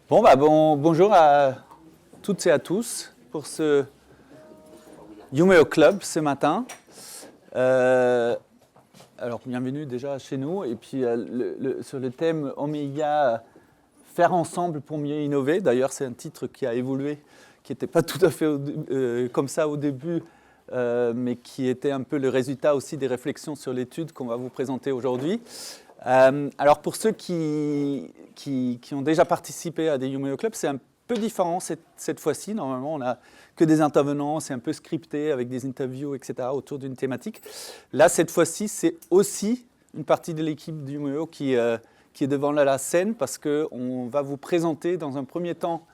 Bonjour à toutes et à tous pour ce Youmeo Club ce matin. Alors, bienvenue déjà chez nous. Et puis, sur le thème Oméga, faire ensemble pour mieux innover. D'ailleurs, c'est un titre qui a évolué, qui n'était pas tout à fait comme ça au début, mais qui était un peu le résultat aussi des réflexions sur l'étude qu'on va vous présenter aujourd'hui. Alors pour ceux qui ont déjà participé à des Youmeo Club, c'est un peu différent cette fois-ci. Normalement, on n'a que des intervenants, c'est un peu scripté avec des interviews, etc. autour d'une thématique. Là, cette fois-ci, c'est aussi une partie de l'équipe du Youmeo qui est devant la scène parce qu'on va vous présenter dans un premier temps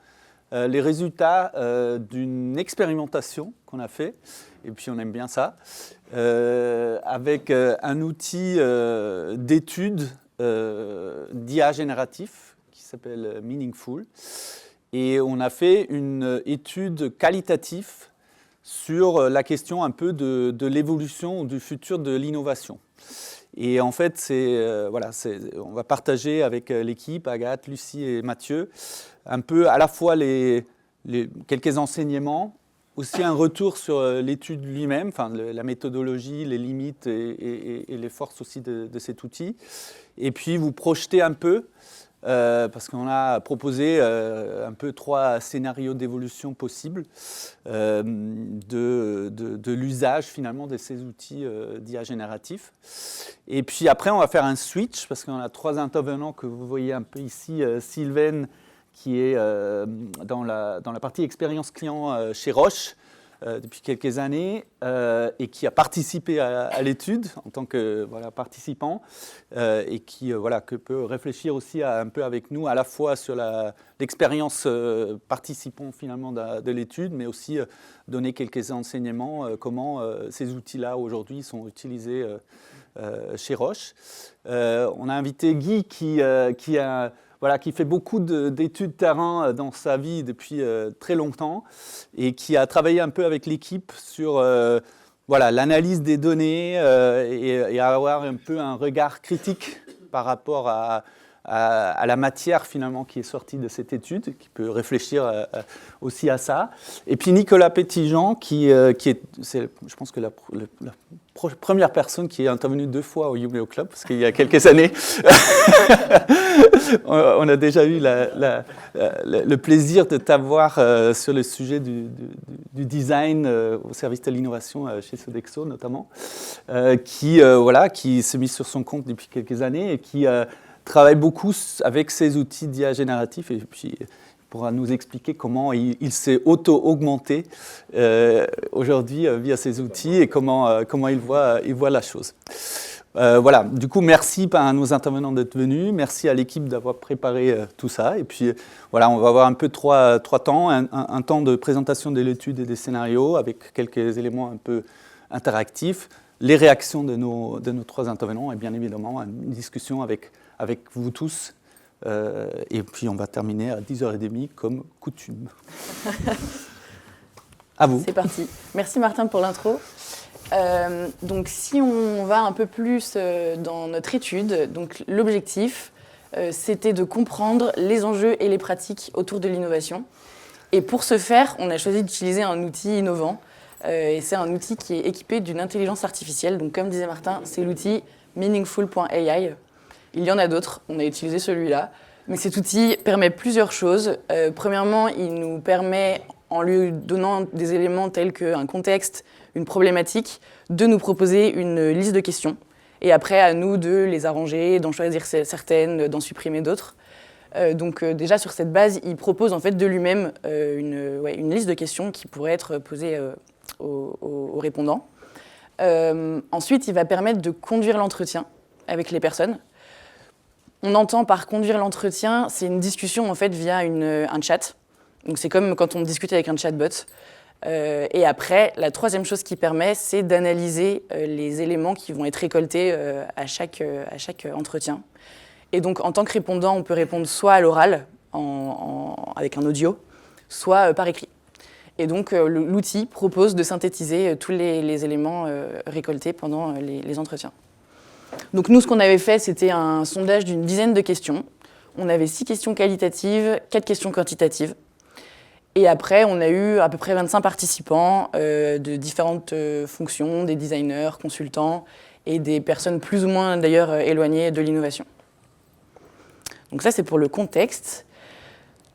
les résultats d'une expérimentation qu'on a fait, et puis on aime bien ça, avec un outil d'étude d'IA génératif qui s'appelle Meaningful. Et on a fait une étude qualitative sur la question un peu de l'évolution ou du futur de l'innovation. Et en fait, on va partager avec l'équipe, Agathe, Lucie et Mathieu, un peu à la fois quelques enseignements, aussi un retour sur l'étude lui-même, enfin, la méthodologie, les limites et les forces aussi de cet outil. Et puis vous projeter un peu, parce qu'on a proposé un peu 3 scénarios d'évolution possibles de l'usage finalement de ces outils d'IA génératifs. Et puis après, on va faire un switch, parce qu'on a 3 intervenants que vous voyez un peu ici. Sylvain, qui est dans la partie expérience client chez Roche depuis quelques années et qui a participé à l'étude en tant que participant et qui peut réfléchir aussi un peu avec nous à la fois sur l'expérience participant finalement de l'étude, mais aussi donner quelques enseignements comment ces outils-là aujourd'hui sont utilisés chez Roche. On a invité Guy qui fait beaucoup d'études terrain dans sa vie depuis très longtemps et qui a travaillé un peu avec l'équipe sur l'analyse des données et avoir un peu un regard critique par rapport à la matière finalement qui est sortie de cette étude, qui peut réfléchir aussi à ça. Et puis Nicolas Petitjean, qui est, je pense que la première personne qui est intervenue 2 fois au Youmeo Club, parce qu'il y a quelques années, on a déjà eu le plaisir de t'avoir sur le sujet du design au service de l'innovation chez Sodexo notamment, qui s'est mis sur son compte depuis quelques années et qui travaille beaucoup avec ces outils d'IA génératifs, et puis il pourra nous expliquer comment il s'est auto-augmenté aujourd'hui via ces outils et comment il voit la chose. Du coup, merci à nos intervenants d'être venus, merci à l'équipe d'avoir préparé tout ça, et puis on va avoir un peu 3 temps, un temps de présentation de l'étude et des scénarios avec quelques éléments un peu interactifs, les réactions de nos 3 intervenants et bien évidemment une discussion avec vous tous. Et puis on va terminer à 10h30 comme coutume. À vous. C'est parti. Merci Martin pour l'intro. Donc si on va un peu plus dans notre étude, donc l'objectif c'était de comprendre les enjeux et les pratiques autour de l'innovation. Et pour ce faire, on a choisi d'utiliser un outil innovant. Et c'est un outil qui est équipé d'une intelligence artificielle. Donc comme disait Martin, c'est l'outil meaningful.ai. Il y en a d'autres, on a utilisé celui-là. Mais cet outil permet plusieurs choses. Premièrement, il nous permet, en lui donnant des éléments tels qu'un contexte, une problématique, de nous proposer une liste de questions. Et après, à nous de les arranger, d'en choisir certaines, d'en supprimer d'autres. Donc déjà, sur cette base, il propose en fait de lui-même une liste de questions qui pourraient être posées aux répondants. Ensuite, il va permettre de conduire l'entretien avec les personnes. On entend par conduire l'entretien, c'est une discussion en fait via un chat. Donc c'est comme quand on discute avec un chatbot. Et après, la 3e chose qu'il permet, c'est d'analyser les éléments qui vont être récoltés à chaque entretien. Et donc en tant que répondant, on peut répondre soit à l'oral, avec un audio, soit par écrit. Et donc l'outil propose de synthétiser tous les éléments récoltés pendant les entretiens. Donc nous, ce qu'on avait fait, c'était un sondage d'une dizaine de questions. On avait 6 questions qualitatives, 4 questions quantitatives. Et après, on a eu à peu près 25 participants de différentes fonctions, des designers, consultants et des personnes plus ou moins d'ailleurs éloignées de l'innovation. Donc ça, c'est pour le contexte.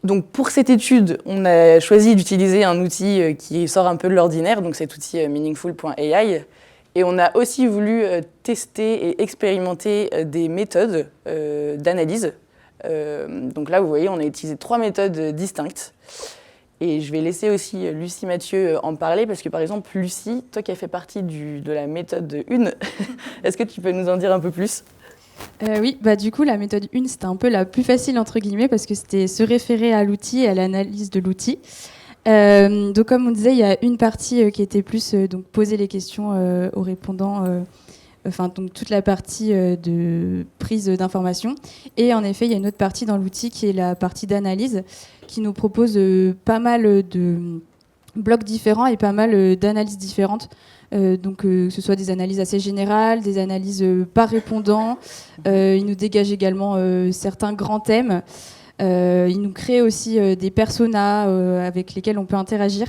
Donc pour cette étude, on a choisi d'utiliser un outil qui sort un peu de l'ordinaire, donc cet outil meaningful.ai. Et on a aussi voulu tester et expérimenter des méthodes d'analyse. Donc là, vous voyez, on a utilisé 3 méthodes distinctes. Et je vais laisser aussi Lucie Mathieu en parler, parce que par exemple, Lucie, toi qui as fait partie de la méthode 1, est-ce que tu peux nous en dire un peu plus ? Oui, du coup, la méthode 1, c'était un peu la plus facile, entre guillemets, parce que c'était se référer à l'outil et à l'analyse de l'outil. Donc, comme on disait, il y a une partie qui était plus donc poser les questions aux répondants, donc toute la partie de prise d'informations. Et en effet, il y a une autre partie dans l'outil qui est la partie d'analyse, qui nous propose pas mal de blocs différents et pas mal d'analyses différentes. Que ce soit des analyses assez générales, des analyses par répondant. Il nous dégage également certains grands thèmes. Il nous crée aussi des personas avec lesquels on peut interagir.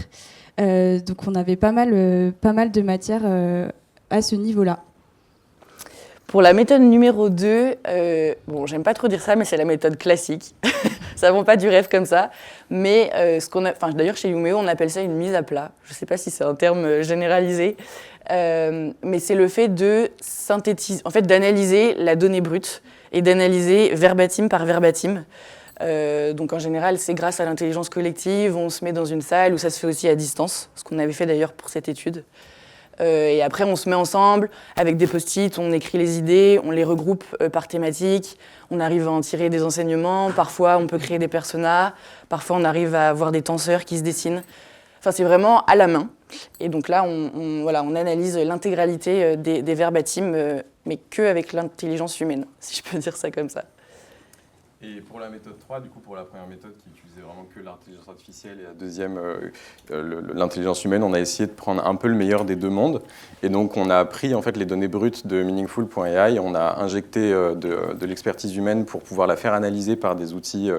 Donc on avait pas mal de matière à ce niveau-là. Pour la méthode numéro 2, j'aime pas trop dire ça, mais c'est la méthode classique. Ça vend pas du rêve comme ça. Mais d'ailleurs, chez Youméo, on appelle ça une mise à plat. Je sais pas si c'est un terme généralisé. Mais c'est le fait de synthétiser, en fait, d'analyser la donnée brute et d'analyser verbatim par verbatim. Donc en général, c'est grâce à l'intelligence collective. On se met dans une salle où ça se fait aussi à distance, ce qu'on avait fait d'ailleurs pour cette étude. Et après, on se met ensemble avec des post-it, on écrit les idées, on les regroupe par thématique, on arrive à en tirer des enseignements. Parfois, on peut créer des personas, parfois, on arrive à avoir des tenseurs qui se dessinent. Enfin, c'est vraiment à la main. Et donc là, on analyse l'intégralité des verbatims, mais qu'avec l'intelligence humaine, si je peux dire ça comme ça. Et pour la méthode 3, du coup, pour la première méthode qui utilisait vraiment que l'intelligence artificielle et la deuxième, l'intelligence humaine, on a essayé de prendre un peu le meilleur des deux mondes. Et donc, on a pris en fait les données brutes de meaningful.ai, on a injecté de l'expertise humaine pour pouvoir la faire analyser par des outils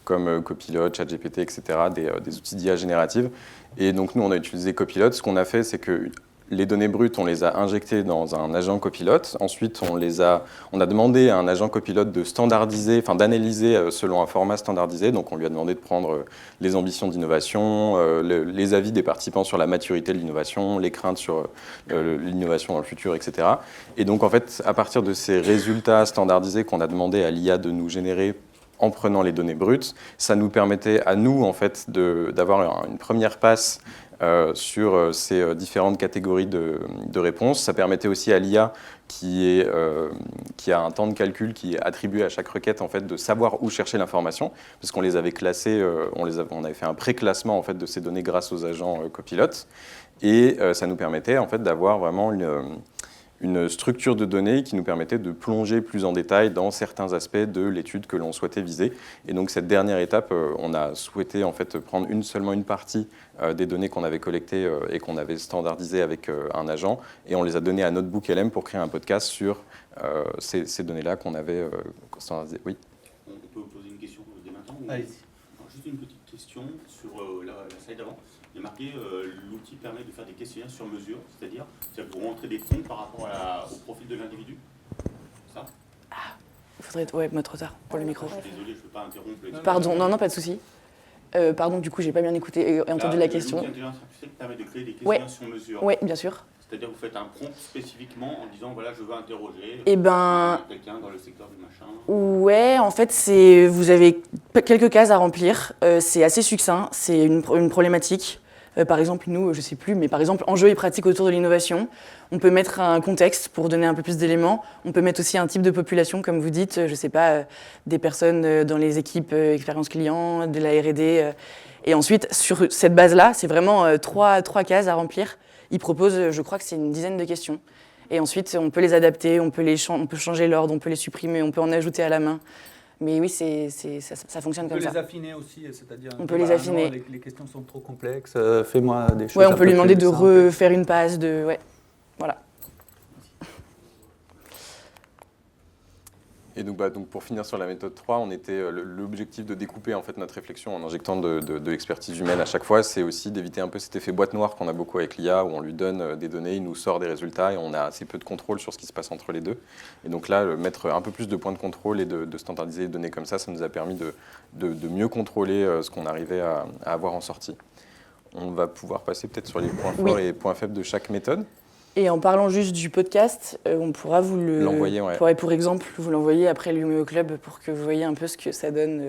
comme Copilot, ChatGPT, etc., des outils d'IA générative. Et donc, nous, on a utilisé Copilot. Ce qu'on a fait, c'est que les données brutes, on les a injectées dans un agent copilote. Ensuite, on a demandé à un agent copilote de standardiser, enfin d'analyser selon un format standardisé. Donc, on lui a demandé de prendre les ambitions d'innovation, les avis des participants sur la maturité de l'innovation, les craintes sur l'innovation dans le futur, etc. Et donc, en fait, à partir de ces résultats standardisés qu'on a demandé à l'IA de nous générer en prenant les données brutes, ça nous permettait à nous, en fait, d'avoir une première passe sur ces différentes catégories de réponses. Ça permettait aussi à l'IA qui a un temps de calcul qui est attribué à chaque requête en fait, de savoir où chercher l'information, parce qu'on les avait classées, on avait fait un pré-classement en fait, de ces données grâce aux agents copilotes, et ça nous permettait en fait, d'avoir vraiment une structure de données qui nous permettait de plonger plus en détail dans certains aspects de l'étude que l'on souhaitait viser. Et donc cette dernière étape, on a souhaité en fait prendre seulement une partie des données qu'on avait collectées et qu'on avait standardisées avec un agent, et on les a données à Notebook LM pour créer un podcast sur ces données-là qu'on avait standardisées. Oui. On peut vous poser une question dès maintenant. Juste une petite question sur la slide d'avant. Il y a marqué l'outil permet de faire des questionnaires sur mesure, c'est-à-dire pour rentrer des comptes par rapport au profil de l'individu. Ça. Il faudrait mettre trop tard pour le micro. Je suis désolé, je ne peux pas interrompre. Pardon, non, pas de souci. Pardon, du coup, j'ai pas bien écouté et entendu la question. L'outil d'intelligence artificielle permet de créer des questionnaires sur mesure. Oui, bien sûr. C'est-à-dire que vous faites un prompt spécifiquement en disant voilà, je veux interroger quelqu'un dans le secteur du machin. Ouais, en fait, vous avez quelques cases à remplir. C'est assez succinct. C'est une problématique. Par exemple, nous, je sais plus, mais par exemple, enjeux et pratiques autour de l'innovation. On peut mettre un contexte pour donner un peu plus d'éléments. On peut mettre aussi un type de population, comme vous dites, je sais pas, des personnes dans les équipes expérience client, de la R&D. Et ensuite, sur cette base-là, c'est vraiment trois cases à remplir. Ils proposent, je crois que c'est une dizaine de questions. Et ensuite, on peut les adapter, on peut changer l'ordre, on peut les supprimer, on peut en ajouter à la main. Mais oui, ça fonctionne comme ça. On peut les affiner aussi, c'est-à-dire... On peut les affiner. Les questions sont trop complexes, fais-moi des choses. Ouais, on peut lui demander de refaire une passe, ouais, voilà. Et donc pour finir sur la méthode 3, on était l'objectif de découper en fait notre réflexion en injectant de l'expertise humaine à chaque fois, c'est aussi d'éviter un peu cet effet boîte noire qu'on a beaucoup avec l'IA, où on lui donne des données, il nous sort des résultats et on a assez peu de contrôle sur ce qui se passe entre les deux. Et donc là, mettre un peu plus de points de contrôle et de standardiser les données comme ça nous a permis de mieux contrôler ce qu'on arrivait à avoir en sortie. On va pouvoir passer peut-être sur les points forts et points faibles de chaque méthode. Et en parlant juste du podcast, on pourra vous l'envoyer. On pourrait pour exemple vous l'envoyer après l'Umeo Club pour que vous voyez un peu ce que ça donne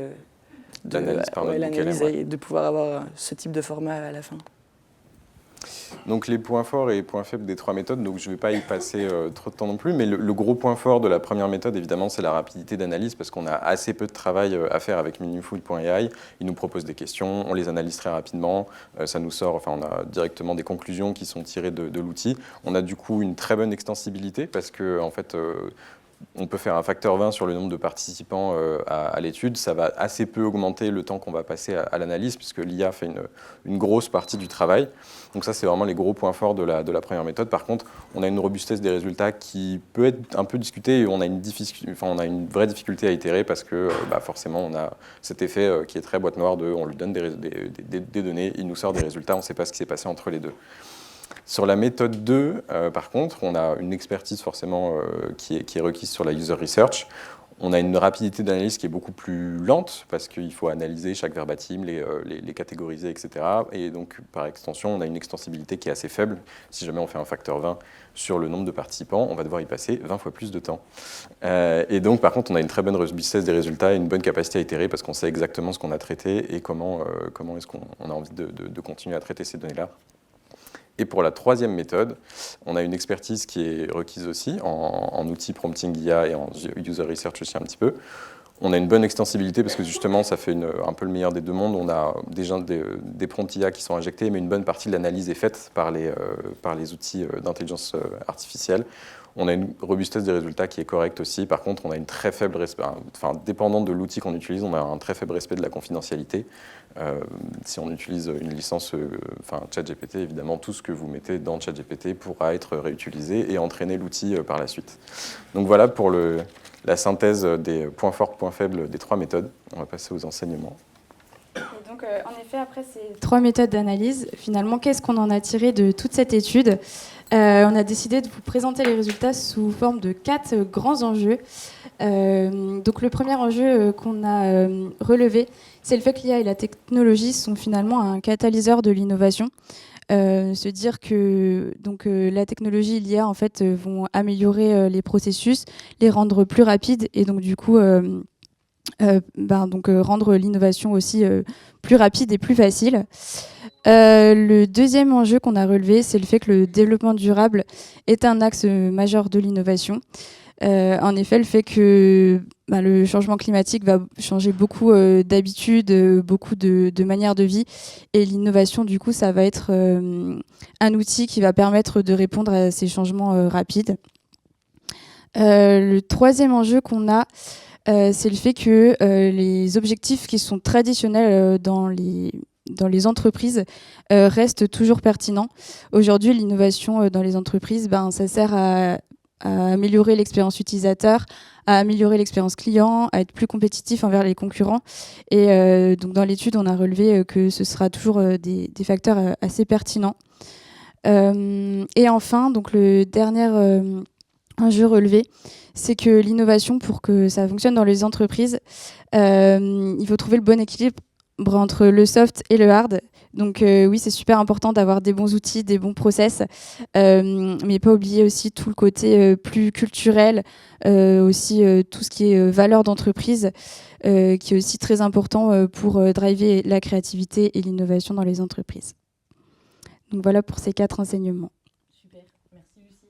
l'analyse et de pouvoir avoir ce type de format à la fin. Donc les points forts et points faibles des 3 méthodes, donc je ne vais pas y passer trop de temps non plus, mais le gros point fort de la première méthode, évidemment, c'est la rapidité d'analyse, parce qu'on a assez peu de travail à faire avec Meaningful.ai. Ils nous proposent des questions, on les analyse très rapidement, ça nous sort, enfin on a directement des conclusions qui sont tirées de l'outil. On a du coup une très bonne extensibilité, parce que en fait, on peut faire un facteur 20 sur le nombre de participants à l'étude. Ça va assez peu augmenter le temps qu'on va passer à l'analyse, puisque l'IA fait une grosse partie du travail. Donc ça, c'est vraiment les gros points forts de la première méthode. Par contre, on a une robustesse des résultats qui peut être un peu discutée, et on a une vraie difficulté à itérer, parce que forcément, on a cet effet qui est très boîte noire on lui donne des données, il nous sort des résultats, on ne sait pas ce qui s'est passé entre les deux. Sur la méthode 2, par contre, on a une expertise forcément qui est requise sur la user research. On a une rapidité d'analyse qui est beaucoup plus lente, parce qu'il faut analyser chaque verbatim, les catégoriser, etc. Et donc, par extension, on a une extensibilité qui est assez faible. Si jamais on fait un facteur 20 sur le nombre de participants, on va devoir y passer 20 fois plus de temps. Et donc, par contre, on a une très bonne robustesse des résultats et une bonne capacité à itérer, parce qu'on sait exactement ce qu'on a traité et comment est-ce qu'on a envie de continuer à traiter ces données-là. Et pour la troisième méthode, on a une expertise qui est requise aussi en outils prompting IA et en user research aussi un petit peu. On a une bonne extensibilité parce que justement, ça fait un peu le meilleur des deux mondes. On a déjà des prompts IA qui sont injectés, mais une bonne partie de l'analyse est faite par les outils d'intelligence artificielle. On a une robustesse des résultats qui est correcte aussi. Par contre, on a une très faible respect, dépendant de l'outil qu'on utilise, on a un très faible respect de la confidentialité. Si on utilise une licence, ChatGPT, évidemment, tout ce que vous mettez dans ChatGPT pourra être réutilisé et entraîner l'outil par la suite. Donc voilà pour la synthèse des points forts, points faibles des 3 méthodes. On va passer aux enseignements. Et donc, en effet, après ces 3 méthodes d'analyse, finalement, qu'est-ce qu'on en a tiré de toute cette étude ? On a décidé de vous présenter les résultats sous forme de 4 grands enjeux. Donc le premier enjeu qu'on a relevé, c'est le fait que l'IA et la technologie sont finalement un catalyseur de l'innovation. Se dire que la technologie et l'IA en fait, vont améliorer les processus, les rendre plus rapides et donc du coup rendre l'innovation aussi plus rapide et plus facile. Le deuxième enjeu qu'on a relevé, c'est le fait que le développement durable est un axe majeur de l'innovation. En effet, le fait que le changement climatique va changer beaucoup d'habitudes, beaucoup de manières de vie, et l'innovation, du coup, ça va être un outil qui va permettre de répondre à ces changements rapides. Le troisième enjeu qu'on a, c'est le fait que les objectifs qui sont traditionnels dans les entreprises restent toujours pertinents. Aujourd'hui, l'innovation dans les entreprises, ça sert à améliorer l'expérience utilisateur, à améliorer l'expérience client, à être plus compétitif envers les concurrents. Et donc dans l'étude, on a relevé que ce sera toujours des facteurs assez pertinents. Et enfin, donc le dernier enjeu relevé, c'est que l'innovation, pour que ça fonctionne dans les entreprises, il faut trouver le bon équilibre entre le soft et le hard. Donc oui, c'est super important d'avoir des bons outils, des bons process, mais pas oublier aussi tout le côté plus culturel, aussi tout ce qui est valeur d'entreprise, qui est aussi très important pour driver la créativité et l'innovation dans les entreprises. Donc voilà pour ces 4 enseignements. Super, merci Lucie.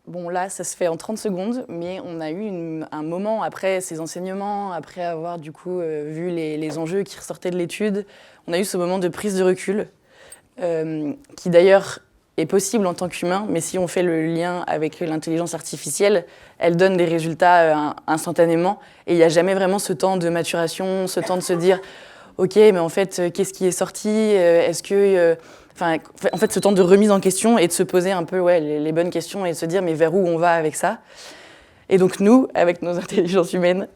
Bon là, ça se fait en 30 secondes, mais on a eu un moment après ces enseignements, après avoir du coup vu les enjeux qui ressortaient de l'étude, on a eu ce moment de prise de recul, qui d'ailleurs est possible en tant qu'humain, mais si on fait le lien avec l'intelligence artificielle, elle donne des résultats instantanément, et il n'y a jamais vraiment ce temps de maturation, ce temps de se dire « Ok, mais en fait, qu'est-ce qui est sorti ? Est-ce que… » en fait, ce temps de remise en question et de se poser un peu les bonnes questions et de se dire mais vers où on va avec ça. Et donc nous, avec nos intelligences humaines,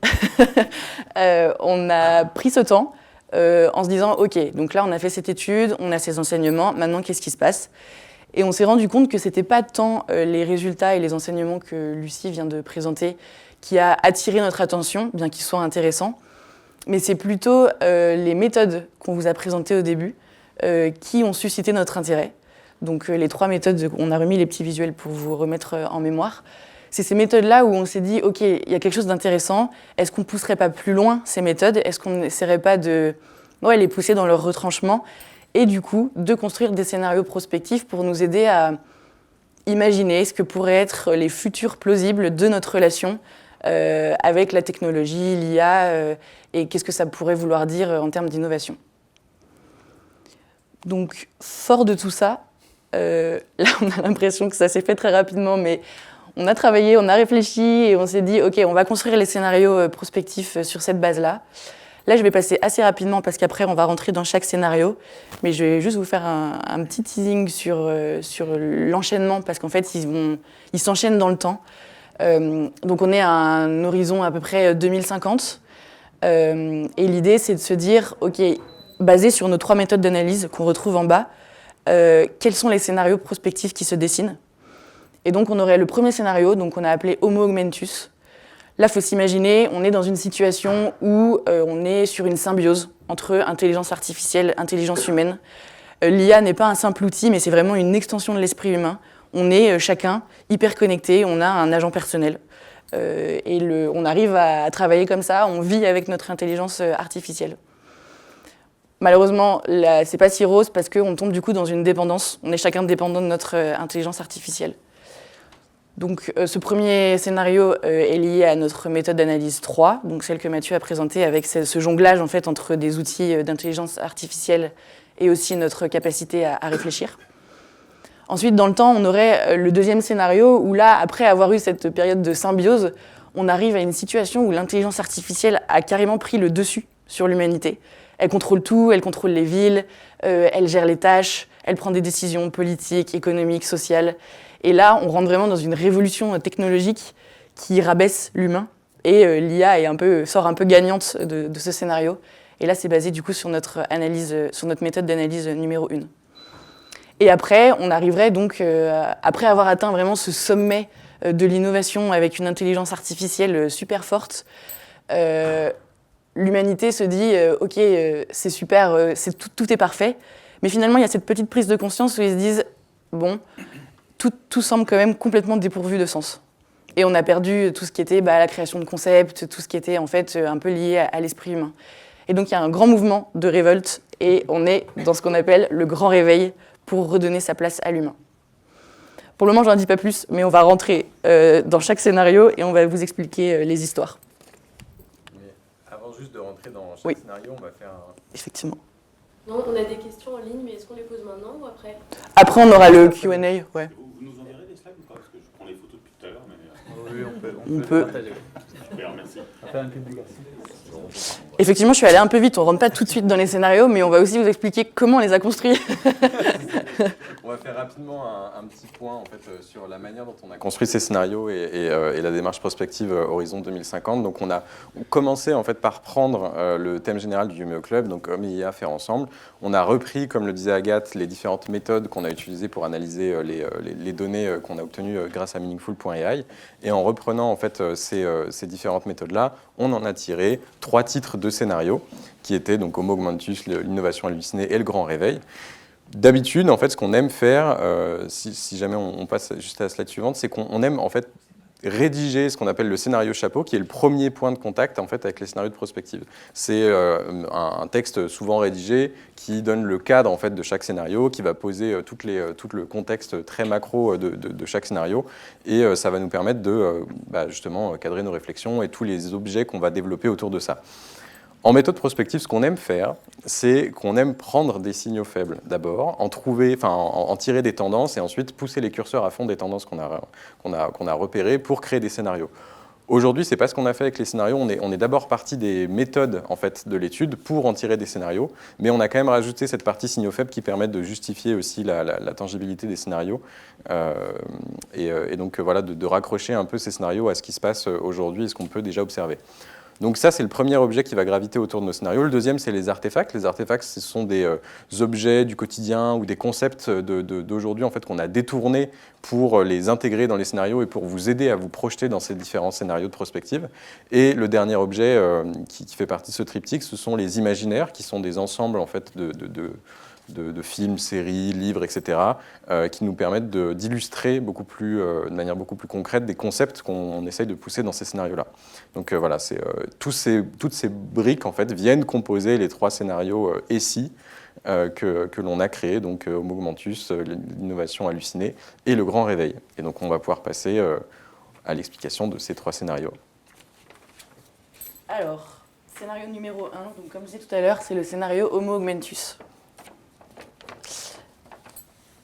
on a pris ce temps en se disant, ok, donc là on a fait cette étude, on a ces enseignements, maintenant qu'est-ce qui se passe? Et on s'est rendu compte que c'était pas tant les résultats et les enseignements que Lucie vient de présenter qui a attiré notre attention, bien qu'ils soient intéressants, mais c'est plutôt les méthodes qu'on vous a présentées au début qui ont suscité notre intérêt. Donc les 3 méthodes, on a remis les petits visuels pour vous remettre en mémoire. C'est ces méthodes-là où on s'est dit, ok, il y a quelque chose d'intéressant, est-ce qu'on ne pousserait pas plus loin ces méthodes? Est-ce qu'on n'essaierait pas de les pousser dans leur retranchement? Et du coup, de construire des scénarios prospectifs pour nous aider à imaginer ce que pourraient être les futurs plausibles de notre relation avec la technologie, l'IA, et qu'est-ce que ça pourrait vouloir dire en termes d'innovation. Donc, fort de tout ça, là, on a l'impression que ça s'est fait très rapidement, mais on a travaillé, on a réfléchi et on s'est dit, OK, on va construire les scénarios prospectifs sur cette base-là. Là, je vais passer assez rapidement parce qu'après, on va rentrer dans chaque scénario. Mais je vais juste vous faire un petit teasing sur l'enchaînement parce qu'en fait, ils s'enchaînent dans le temps. Donc, on est à un horizon à peu près 2050. Et l'idée, c'est de se dire, OK, basé sur nos 3 méthodes d'analyse qu'on retrouve en bas, quels sont les scénarios prospectifs qui se dessinent? Et donc, on aurait le premier scénario, donc on a appelé Homo augmentus. Là, il faut s'imaginer, on est dans une situation où on est sur une symbiose entre intelligence artificielle, intelligence humaine. L'IA n'est pas un simple outil, mais c'est vraiment une extension de l'esprit humain. On est chacun hyper connecté, on a un agent personnel. On arrive à travailler comme ça, on vit avec notre intelligence artificielle. Malheureusement, c'est pas si rose parce qu'on tombe du coup dans une dépendance. On est chacun dépendant de notre intelligence artificielle. Donc, ce premier scénario est lié à notre méthode d'analyse 3, donc celle que Mathieu a présentée avec ce jonglage en fait, entre des outils d'intelligence artificielle et aussi notre capacité à réfléchir. Ensuite, dans le temps, on aurait le deuxième scénario où là, après avoir eu cette période de symbiose, on arrive à une situation où l'intelligence artificielle a carrément pris le dessus sur l'humanité. Elle contrôle tout, elle contrôle les villes, elle gère les tâches, elle prend des décisions politiques, économiques, sociales. Et là, on rentre vraiment dans une révolution technologique qui rabaisse l'humain. Et l'IA sort un peu gagnante de ce scénario. Et là, c'est basé du coup sur notre méthode d'analyse numéro 1. Et après, on arriverait donc, après avoir atteint vraiment ce sommet de l'innovation avec une intelligence artificielle super forte, l'humanité se dit ok, c'est super, tout est parfait. Mais finalement, il y a cette petite prise de conscience où ils se disent bon, tout semble quand même complètement dépourvu de sens. Et on a perdu tout ce qui était la création de concepts, tout ce qui était en fait un peu lié à l'esprit humain. Et donc il y a un grand mouvement de révolte et on est dans ce qu'on appelle le grand réveil pour redonner sa place à l'humain. Pour le moment, j'en dis pas plus, mais on va rentrer dans chaque scénario et on va vous expliquer les histoires. Mais avant juste de rentrer dans chaque scénario, on va faire un... Effectivement. Non, on a des questions en ligne, mais est-ce qu'on les pose maintenant ou après? Après, on aura le Q&A, ouais. Vous nous enverrez des slides ou pas? Parce que je prends les photos depuis tout à l'heure, mais... Oui, on peut partager. Super, merci. On fait un public. Effectivement, je suis allée un peu vite, on ne rentre pas tout de suite dans les scénarios, mais on va aussi vous expliquer comment on les a construits. On va faire rapidement un petit point en fait, sur la manière dont on a construit ces scénarios et la démarche prospective Horizon 2050. Donc on a commencé en fait, par prendre le thème général du Humeo Club, donc Hommes et IA faire ensemble. On a repris, comme le disait Agathe, les différentes méthodes qu'on a utilisées pour analyser les données qu'on a obtenues grâce à Meaningful.ai. Et en reprenant en fait, ces différentes méthodes-là, on en a tiré 3 titres de scénarios qui étaient donc Homo augmentus, l'innovation hallucinée et le grand réveil. D'habitude, en fait, ce qu'on aime faire, si jamais on passe juste à la slide suivante, c'est qu'on aime en fait rédiger ce qu'on appelle le scénario chapeau, qui est le premier point de contact en fait avec les scénarios de prospective. C'est un texte souvent rédigé qui donne le cadre en fait de chaque scénario, qui va poser tout le contexte très macro de chaque scénario, et ça va nous permettre de justement cadrer nos réflexions et tous les objets qu'on va développer autour de ça. En méthode prospective, ce qu'on aime faire, c'est qu'on aime prendre des signaux faibles d'abord, en tirer des tendances et ensuite pousser les curseurs à fond des tendances qu'on a repérées pour créer des scénarios. Aujourd'hui, c'est pas ce qu'on a fait avec les scénarios. On est d'abord parti des méthodes en fait de l'étude pour en tirer des scénarios, mais on a quand même rajouté cette partie signaux faibles qui permet de justifier aussi la tangibilité des scénarios et donc voilà de raccrocher un peu ces scénarios à ce qui se passe aujourd'hui et ce qu'on peut déjà observer. Donc ça, c'est le premier objet qui va graviter autour de nos scénarios. Le deuxième, c'est les artefacts. Les artefacts, ce sont des objets du quotidien ou des concepts d'aujourd'hui en fait, qu'on a détournés pour les intégrer dans les scénarios et pour vous aider à vous projeter dans ces différents scénarios de prospective. Et le dernier objet qui fait partie de ce triptyque, ce sont les imaginaires, qui sont des ensembles en fait, de films, séries, livres, etc., qui nous permettent d'illustrer de manière beaucoup plus concrète des concepts qu'on essaye de pousser dans ces scénarios-là. Donc voilà, toutes ces briques en fait, viennent composer les 3 scénarios ESI que l'on a créés, donc Homo Augmentus, l'innovation hallucinée et le grand réveil. Et donc on va pouvoir passer à l'explication de ces 3 scénarios. Alors, scénario numéro 1, donc comme je disais tout à l'heure, c'est le scénario Homo Augmentus.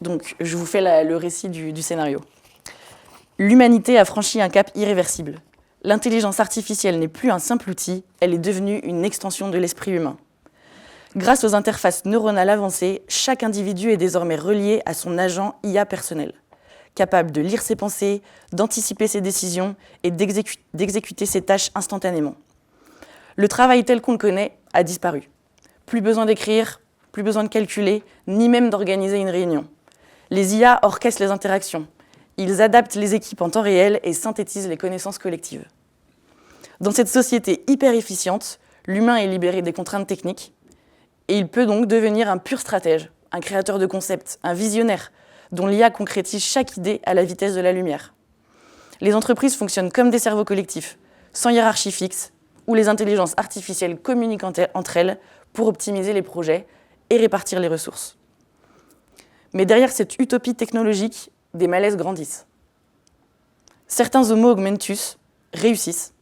Donc, je vous fais le récit du scénario. L'humanité a franchi un cap irréversible. L'intelligence artificielle n'est plus un simple outil, elle est devenue une extension de l'esprit humain. Grâce aux interfaces neuronales avancées, chaque individu est désormais relié à son agent IA personnel, capable de lire ses pensées, d'anticiper ses décisions et d'exécuter ses tâches instantanément. Le travail tel qu'on le connaît a disparu. Plus besoin d'écrire, plus besoin de calculer, ni même d'organiser une réunion. Les IA orchestrent les interactions. Ils adaptent les équipes en temps réel et synthétisent les connaissances collectives. Dans cette société hyper efficiente, l'humain est libéré des contraintes techniques et il peut donc devenir un pur stratège, un créateur de concepts, un visionnaire, dont l'IA concrétise chaque idée à la vitesse de la lumière. Les entreprises fonctionnent comme des cerveaux collectifs, sans hiérarchie fixe, où les intelligences artificielles communiquent entre elles pour optimiser les projets et répartir les ressources. Mais derrière cette utopie technologique, des malaises grandissent. Certains Homo Augmentus réussissent,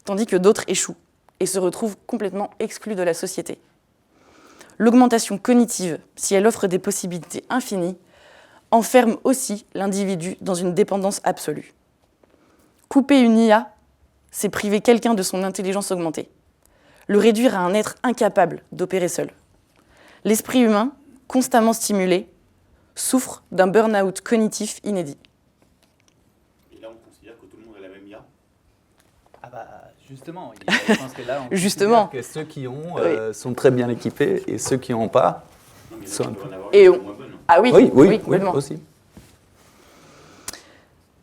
tandis que d'autres échouent et se retrouvent complètement exclus de la société. L'augmentation cognitive, si elle offre des possibilités infinies, enferme aussi l'individu dans une dépendance absolue. Couper une IA, c'est priver quelqu'un de son intelligence augmentée, le réduire à un être incapable d'opérer seul. L'esprit humain, constamment stimulé, souffre d'un burn-out cognitif inédit. Et là, on considère que tout le monde a la même IA. Ah bah justement, je pense que là, on Justement. considère que ceux qui ont sont très bien équipés et ceux qui n'ont pas Non, mais là, sont on un peut peu... en avoir Et une on- moins bonne. Ah oui, Oui, complètement. aussi.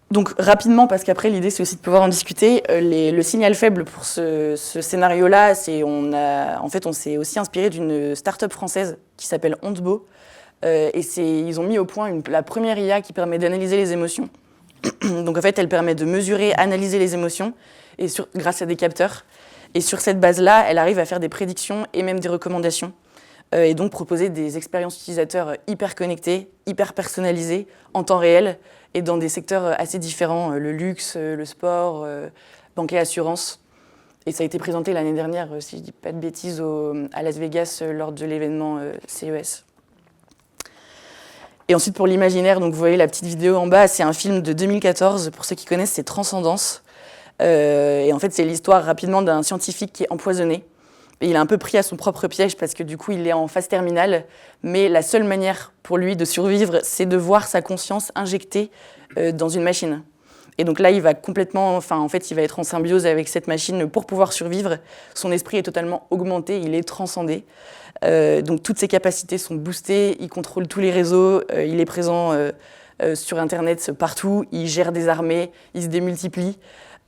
Donc rapidement, parce qu'après l'idée c'est aussi de pouvoir en discuter, le signal faible pour ce scénario-là, on s'est aussi inspiré d'une start-up française qui s'appelle Ontbo. Ils ont mis au point la première IA qui permet d'analyser les émotions. Donc en fait, elle permet de mesurer, analyser les émotions grâce à des capteurs. Et sur cette base-là, elle arrive à faire des prédictions et même des recommandations. Et donc proposer des expériences utilisateurs hyper connectées, hyper personnalisées, en temps réel, et dans des secteurs assez différents, le luxe, le sport, banque et assurance. Et ça a été présenté l'année dernière, si je ne dis pas de bêtises, à Las Vegas lors de l'événement CES. Et ensuite pour l'imaginaire, donc vous voyez la petite vidéo en bas, c'est un film de 2014, pour ceux qui connaissent, c'est Transcendance. Et en fait c'est l'histoire rapidement d'un scientifique qui est empoisonné. Et il est un peu pris à son propre piège parce que du coup il est en phase terminale, mais la seule manière pour lui de survivre, c'est de voir sa conscience injectée dans une machine. Et donc là, il va il va être en symbiose avec cette machine pour pouvoir survivre. Son esprit est totalement augmenté, il est transcendé. Donc toutes ses capacités sont boostées, il contrôle tous les réseaux, il est présent sur Internet partout, il gère des armées, il se démultiplie.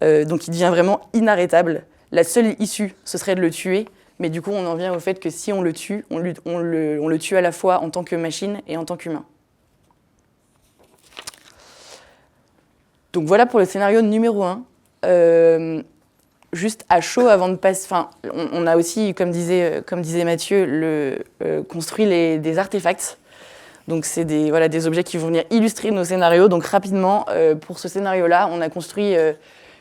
Donc il devient vraiment inarrêtable. La seule issue, ce serait de le tuer. Mais du coup, on en vient au fait que si on le tue, on le tue à la fois en tant que machine et en tant qu'humain. Donc voilà pour le scénario numéro 1. Juste à chaud, avant de passer... on a aussi, comme disait Mathieu, construit des artefacts. Donc c'est des objets qui vont venir illustrer nos scénarios. Donc rapidement, pour ce scénario-là, on a construit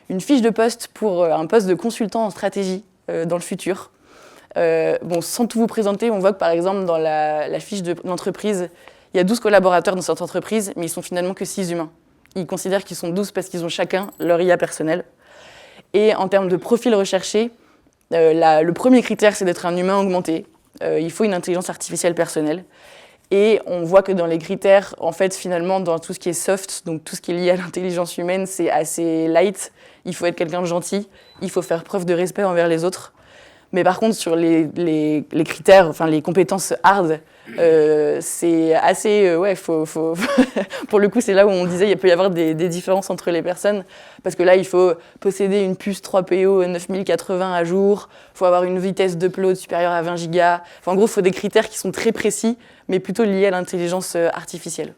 une fiche de poste pour un poste de consultant en stratégie dans le futur. Sans tout vous présenter, on voit que par exemple dans la fiche de l'entreprise, il y a 12 collaborateurs dans cette entreprise, mais ils sont finalement que 6 humains. Ils considèrent qu'ils sont 12 parce qu'ils ont chacun leur IA personnelle. Et en termes de profil recherché, le premier critère, c'est d'être un humain augmenté. Il faut une intelligence artificielle personnelle. Et on voit que dans les critères, en fait, finalement, dans tout ce qui est soft, donc tout ce qui est lié à l'intelligence humaine, c'est assez light. Il faut être quelqu'un de gentil, il faut faire preuve de respect envers les autres. Mais par contre, sur les critères, enfin les compétences hard, c'est assez... pour le coup, c'est là où on disait qu'il peut y avoir des différences entre les personnes. Parce que là, il faut posséder une puce 3PO 9080 à jour, il faut avoir une vitesse d'upload supérieure à 20 gigas. Enfin, en gros, il faut des critères qui sont très précis, mais plutôt liés à l'intelligence artificielle.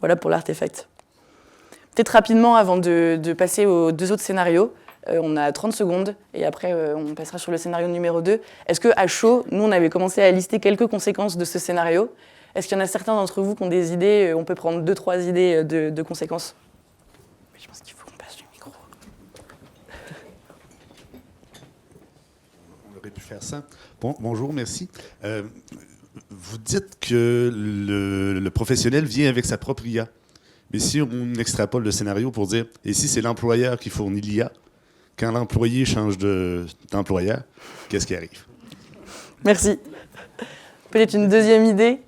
Voilà pour l'artefact. Peut-être rapidement, avant de passer aux 2 autres scénarios, on a 30 secondes et après on passera sur le scénario numéro 2. Est-ce qu'à chaud, nous on avait commencé à lister quelques conséquences de ce scénario? Est-ce qu'il y en a certains d'entre vous qui ont des idées? On peut prendre 2-3 idées de conséquences. Je pense qu'il faut qu'on passe du micro. On aurait pu faire ça. Bonjour, merci. Vous dites que le professionnel vient avec sa propre IA. Mais si on extrapole le scénario pour dire, et si c'est l'employeur qui fournit l'IA, quand l'employé change d'employeur, qu'est-ce qui arrive? Merci. Peut-être une deuxième idée?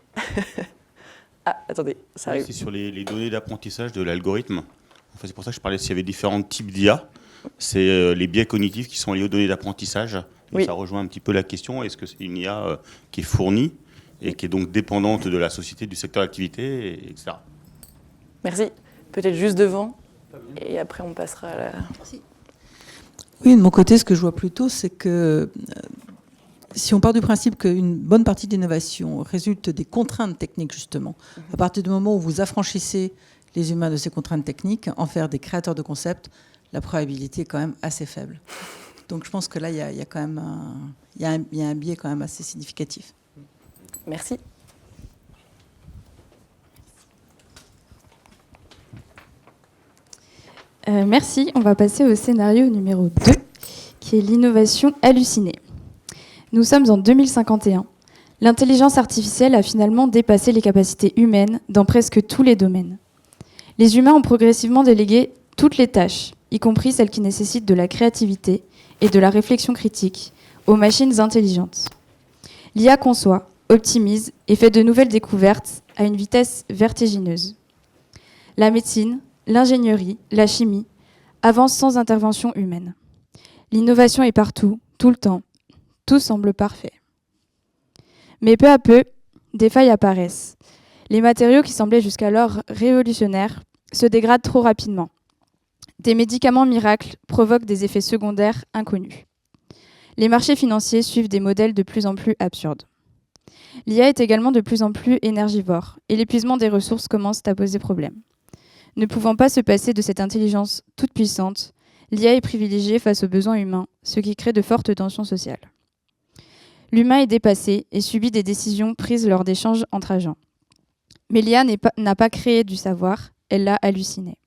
Ah, attendez, ça arrive. C'est sur les données d'apprentissage de l'algorithme. En fait, c'est pour ça que je parlais s'il y avait différents types d'IA. C'est les biais cognitifs qui sont liés aux données d'apprentissage. Oui. Ça rejoint un petit peu la question, est-ce que c'est une IA qui est fournie et qui est donc dépendante de la société, du secteur d'activité, etc. Merci. Peut-être juste devant, et après on passera à la... Merci. Oui, de mon côté, ce que je vois plutôt, c'est que si on part du principe qu'une bonne partie de l'innovation résulte des contraintes techniques, justement, à partir du moment où vous affranchissez les humains de ces contraintes techniques, en faire des créateurs de concepts, la probabilité est quand même assez faible. Donc je pense que là, il y a quand même un biais quand même assez significatif. Merci. Merci. On va passer au scénario numéro 2, qui est l'innovation hallucinée. Nous sommes en 2051. L'intelligence artificielle a finalement dépassé les capacités humaines dans presque tous les domaines. Les humains ont progressivement délégué toutes les tâches, y compris celles qui nécessitent de la créativité et de la réflexion critique, aux machines intelligentes. L'IA conçoit, optimise et fait de nouvelles découvertes à une vitesse vertigineuse. La médecine, l'ingénierie, la chimie avancent sans intervention humaine. L'innovation est partout, tout le temps. Tout semble parfait. Mais peu à peu, des failles apparaissent. Les matériaux qui semblaient jusqu'alors révolutionnaires se dégradent trop rapidement. Des médicaments miracles provoquent des effets secondaires inconnus. Les marchés financiers suivent des modèles de plus en plus absurdes. L'IA est également de plus en plus énergivore et l'épuisement des ressources commence à poser problème. Ne pouvant pas se passer de cette intelligence toute puissante, l'IA est privilégiée face aux besoins humains, ce qui crée de fortes tensions sociales. L'humain est dépassé et subit des décisions prises lors d'échanges entre agents. Mais l'IA n'a pas créé du savoir, elle l'a halluciné.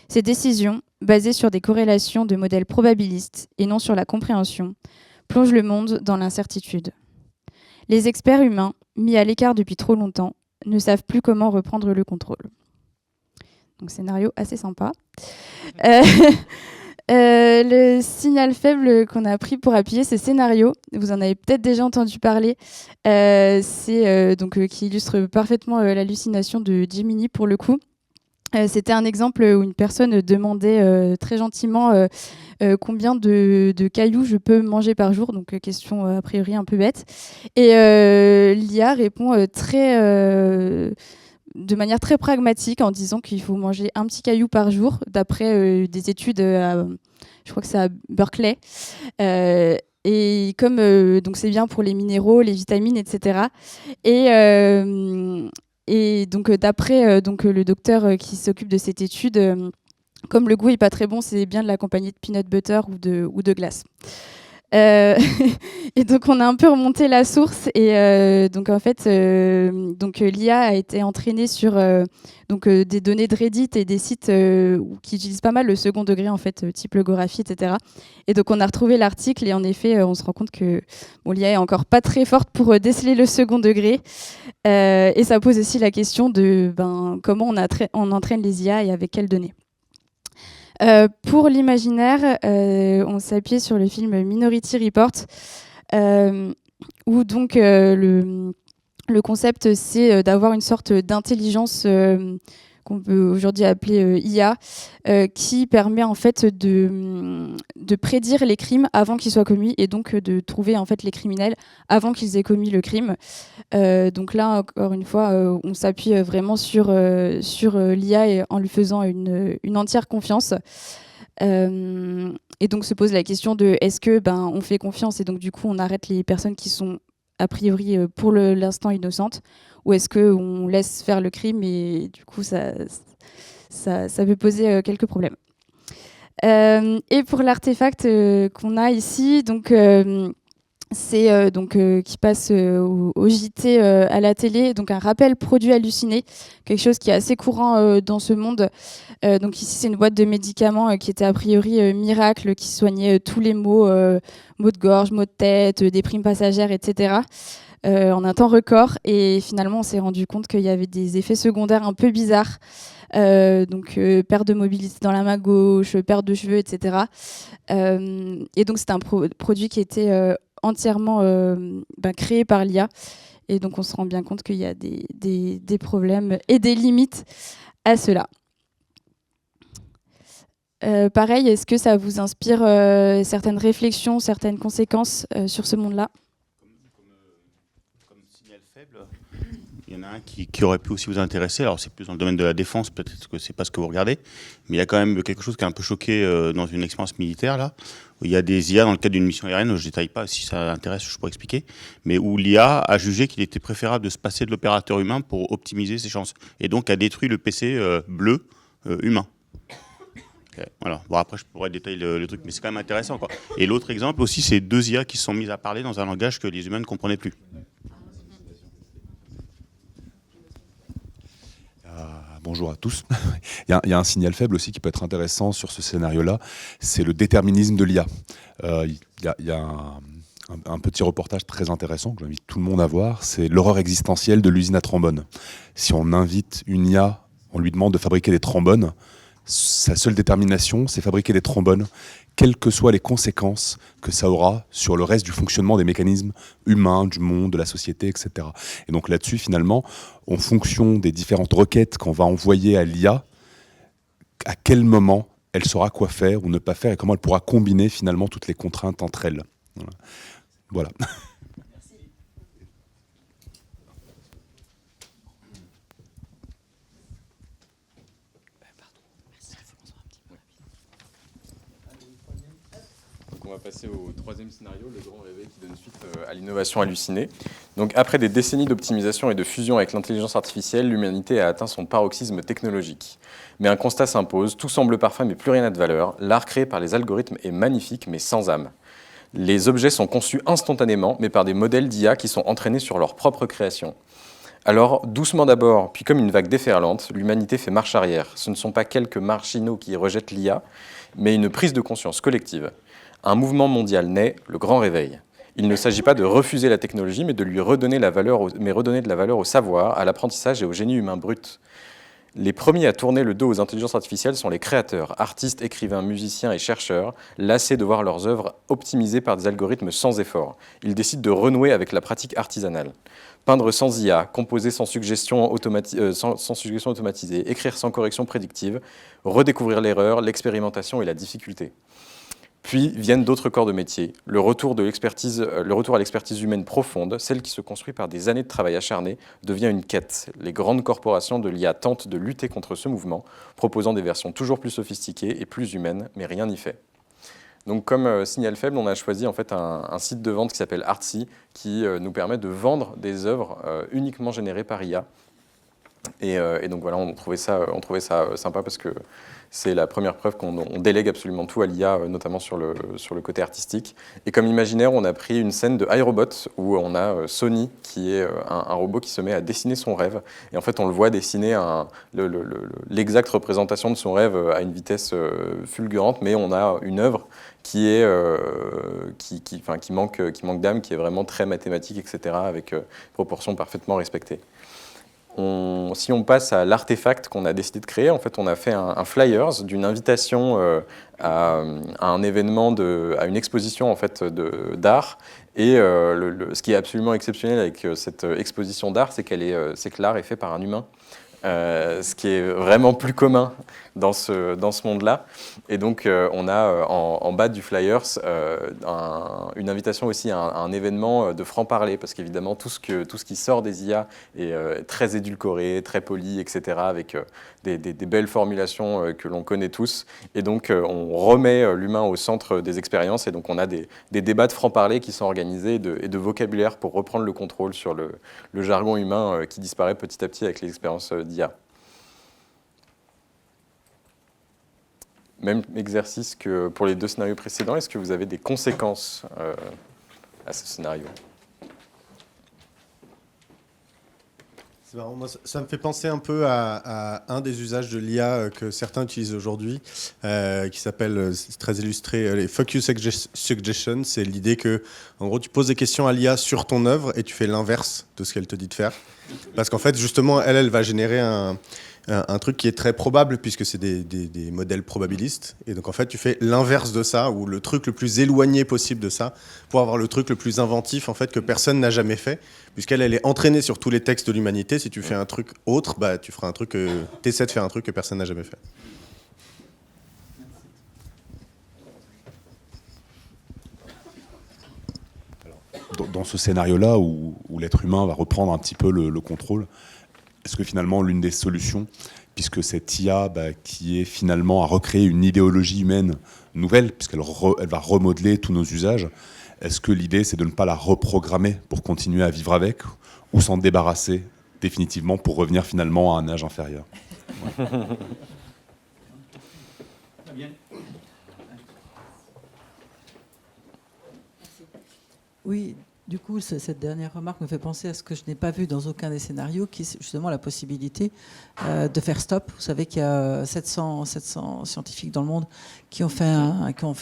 Ces décisions, basées sur des corrélations de modèles probabilistes et non sur la compréhension, plongent le monde dans l'incertitude. Les experts humains, mis à l'écart depuis trop longtemps, ne savent plus comment reprendre le contrôle. Donc scénario assez sympa. Le signal faible qu'on a pris pour appuyer ce scénario, vous en avez peut-être déjà entendu parler, qui illustre parfaitement l'hallucination de Gemini pour le coup. C'était un exemple où une personne demandait très gentiment combien de cailloux je peux manger par jour, donc question a priori un peu bête. Et l'IA répond de manière très pragmatique en disant qu'il faut manger un petit caillou par jour, d'après des études, je crois que c'est à Berkeley. Et comme donc c'est bien pour les minéraux, les vitamines, etc. Et donc d'après le docteur qui s'occupe de cette étude, comme le goût est pas très bon, c'est bien de l'accompagner de peanut butter ou de glace. Et donc on a un peu remonté la source et donc en fait l'IA a été entraînée sur des données de Reddit et des sites qui utilisent pas mal le second degré en fait, type logographie, etc. Et donc on a retrouvé l'article et en effet on se rend compte que l'IA est encore pas très forte pour déceler le second degré et ça pose aussi la question de comment on entraîne les IA et avec quelles données. Pour l'imaginaire, on s'appuyait sur le film Minority Report, où donc le concept, c'est d'avoir une sorte d'intelligence qu'on peut aujourd'hui appeler IA, qui permet en fait de prédire les crimes avant qu'ils soient commis et donc de trouver en fait les criminels avant qu'ils aient commis le crime. Donc là, encore une fois, on s'appuie vraiment sur l'IA et en lui faisant une entière confiance. Et donc se pose la question de est-ce que on fait confiance et donc du coup on arrête les personnes qui sont a priori pour l'instant innocentes, ou est-ce qu'on laisse faire le crime et du coup ça peut poser quelques problèmes. Et pour l'artefact qu'on a ici, donc c'est qui passe au JT à la télé, donc un rappel produit halluciné, quelque chose qui est assez courant dans ce monde. Donc ici c'est une boîte de médicaments qui était a priori miracle, qui soignait tous les maux, maux de gorge, maux de tête, déprime passagère, etc. En un temps record, et finalement on s'est rendu compte qu'il y avait des effets secondaires un peu bizarres, perte de mobilité dans la main gauche, perte de cheveux, etc. Et donc c'est un produit qui était entièrement créé par l'IA, et donc on se rend bien compte qu'il y a des problèmes et des limites à cela. Pareil, est-ce que ça vous inspire certaines réflexions, certaines conséquences sur ce monde-là ? Comme signal faible, il y en a un qui aurait pu aussi vous intéresser. Alors c'est plus dans le domaine de la défense, peut-être que c'est pas ce que vous regardez, mais il y a quand même quelque chose qui a un peu choqué dans une expérience militaire là, où il y a des IA dans le cadre d'une mission aérienne, je ne détaille pas, si ça intéresse je pourrais expliquer, mais où l'IA a jugé qu'il était préférable de se passer de l'opérateur humain pour optimiser ses chances, et donc a détruit le PC bleu humain. Okay, voilà. Bon, après je pourrais détailler le truc, mais c'est quand même intéressant, quoi. Et l'autre exemple aussi, c'est 2 IA qui se sont mises à parler dans un langage que les humains ne comprenaient plus. Bonjour à tous. Il y a un signal faible aussi qui peut être intéressant sur ce scénario-là, c'est le déterminisme de l'IA. Il y a un petit reportage très intéressant que j'invite tout le monde à voir, c'est l'horreur existentielle de l'usine à trombone. Si on invite une IA, on lui demande de fabriquer des trombones, sa seule détermination, c'est fabriquer des trombones, quelles que soient les conséquences que ça aura sur le reste du fonctionnement des mécanismes humains, du monde, de la société, etc. Et donc là-dessus, finalement, en fonction des différentes requêtes qu'on va envoyer à l'IA, à quel moment elle saura quoi faire ou ne pas faire et comment elle pourra combiner finalement toutes les contraintes entre elles. Voilà. On va passer au troisième scénario, le grand réveil qui donne suite à l'innovation hallucinée. Donc, après des décennies d'optimisation et de fusion avec l'intelligence artificielle, l'humanité a atteint son paroxysme technologique. Mais un constat s'impose, tout semble parfait mais plus rien n'a de valeur. L'art créé par les algorithmes est magnifique mais sans âme. Les objets sont conçus instantanément mais par des modèles d'IA qui sont entraînés sur leur propre création. Alors, doucement d'abord, puis comme une vague déferlante, l'humanité fait marche arrière. Ce ne sont pas quelques marginaux qui rejettent l'IA, mais une prise de conscience collective. Un mouvement mondial naît, le grand réveil. Il ne s'agit pas de refuser la technologie, mais de lui redonner redonner de la valeur au savoir, à l'apprentissage et au génie humain brut. Les premiers à tourner le dos aux intelligences artificielles sont les créateurs, artistes, écrivains, musiciens et chercheurs, lassés de voir leurs œuvres optimisées par des algorithmes sans effort. Ils décident de renouer avec la pratique artisanale. Peindre sans IA, composer sans suggestion automatisée, écrire sans correction prédictive, redécouvrir l'erreur, l'expérimentation et la difficulté. Puis viennent d'autres corps de métier, le retour à l'expertise humaine profonde, celle qui se construit par des années de travail acharné, devient une quête. Les grandes corporations de l'IA tentent de lutter contre ce mouvement, proposant des versions toujours plus sophistiquées et plus humaines, mais rien n'y fait. Donc comme signal faible, on a choisi en fait un site de vente qui s'appelle Artsy, qui nous permet de vendre des œuvres uniquement générées par IA. Et donc voilà, on trouvait ça sympa parce que c'est la première preuve qu'on délègue absolument tout à l'IA, notamment sur le côté artistique. Et comme imaginaire, on a pris une scène de iRobot où on a Sony qui est un robot qui se met à dessiner son rêve. Et en fait, on le voit dessiner l'exacte représentation de son rêve à une vitesse fulgurante, mais on a une œuvre qui manque d'âme, qui est vraiment très mathématique, etc., avec proportions parfaitement respectées. si on passe à l'artefact qu'on a décidé de créer, en fait, on a fait un flyers d'une invitation à un événement, à une exposition en fait, d'art. Et ce qui est absolument exceptionnel avec cette exposition d'art, c'est que l'art est fait par un humain. Ce qui est vraiment plus commun dans ce monde-là. Et donc, on a en bas du flyers une invitation aussi à un événement de franc-parler, parce qu'évidemment, tout ce qui sort des IA est très édulcoré, très poli, etc., avec des belles formulations que l'on connaît tous. Et donc, on remet l'humain au centre des expériences. Et donc, on a des débats de franc-parler qui sont organisés et de vocabulaire pour reprendre le contrôle sur le jargon humain qui disparaît petit à petit avec les expériences d'IA. Même exercice que pour les 2 scénarios précédents. Est-ce que vous avez des conséquences à ce scénario ? C'est marrant, moi, ça me fait penser un peu à un des usages de l'IA que certains utilisent aujourd'hui, qui s'appelle, c'est très illustré, les Fuck You Suggestions. C'est l'idée que, en gros, tu poses des questions à l'IA sur ton œuvre et tu fais l'inverse de ce qu'elle te dit de faire. Parce qu'en fait, justement, elle va générer un truc qui est très probable, puisque c'est des modèles probabilistes. Et donc, en fait, tu fais l'inverse de ça, ou le truc le plus éloigné possible de ça, pour avoir le truc le plus inventif, en fait, que personne n'a jamais fait, puisqu'elle est entraînée sur tous les textes de l'humanité. Si tu fais un truc autre, bah, tu feras un truc, t'essaies de faire un truc que personne n'a jamais fait. Dans ce scénario-là, où l'être humain va reprendre un petit peu le contrôle, est-ce que finalement l'une des solutions, puisque cette IA qui est finalement à recréer une idéologie humaine nouvelle, puisqu'elle va remodeler tous nos usages, est-ce que l'idée c'est de ne pas la reprogrammer pour continuer à vivre avec, ou s'en débarrasser définitivement pour revenir finalement à un âge inférieur ? Oui, du coup, cette dernière remarque me fait penser à ce que je n'ai pas vu dans aucun des scénarios, qui est justement la possibilité de faire stop. Vous savez qu'il y a 700 scientifiques dans le monde qui ont fait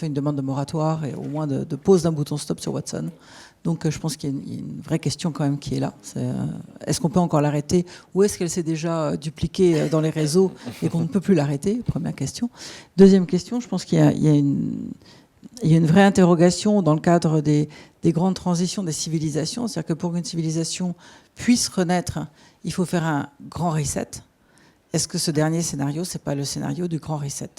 une demande de moratoire et au moins de pose d'un bouton stop sur Watson. Donc je pense qu'il y a une vraie question quand même qui est là. Est-ce qu'on peut encore l'arrêter, ou est-ce qu'elle s'est déjà dupliquée dans les réseaux et qu'on ne peut plus l'arrêter? Première question. Deuxième question, je pense qu'il y a une vraie interrogation dans le cadre des grandes transitions des civilisations. C'est-à-dire que pour qu'une civilisation puisse renaître, il faut faire un grand reset. Est-ce que ce dernier scénario, c'est pas le scénario du grand reset?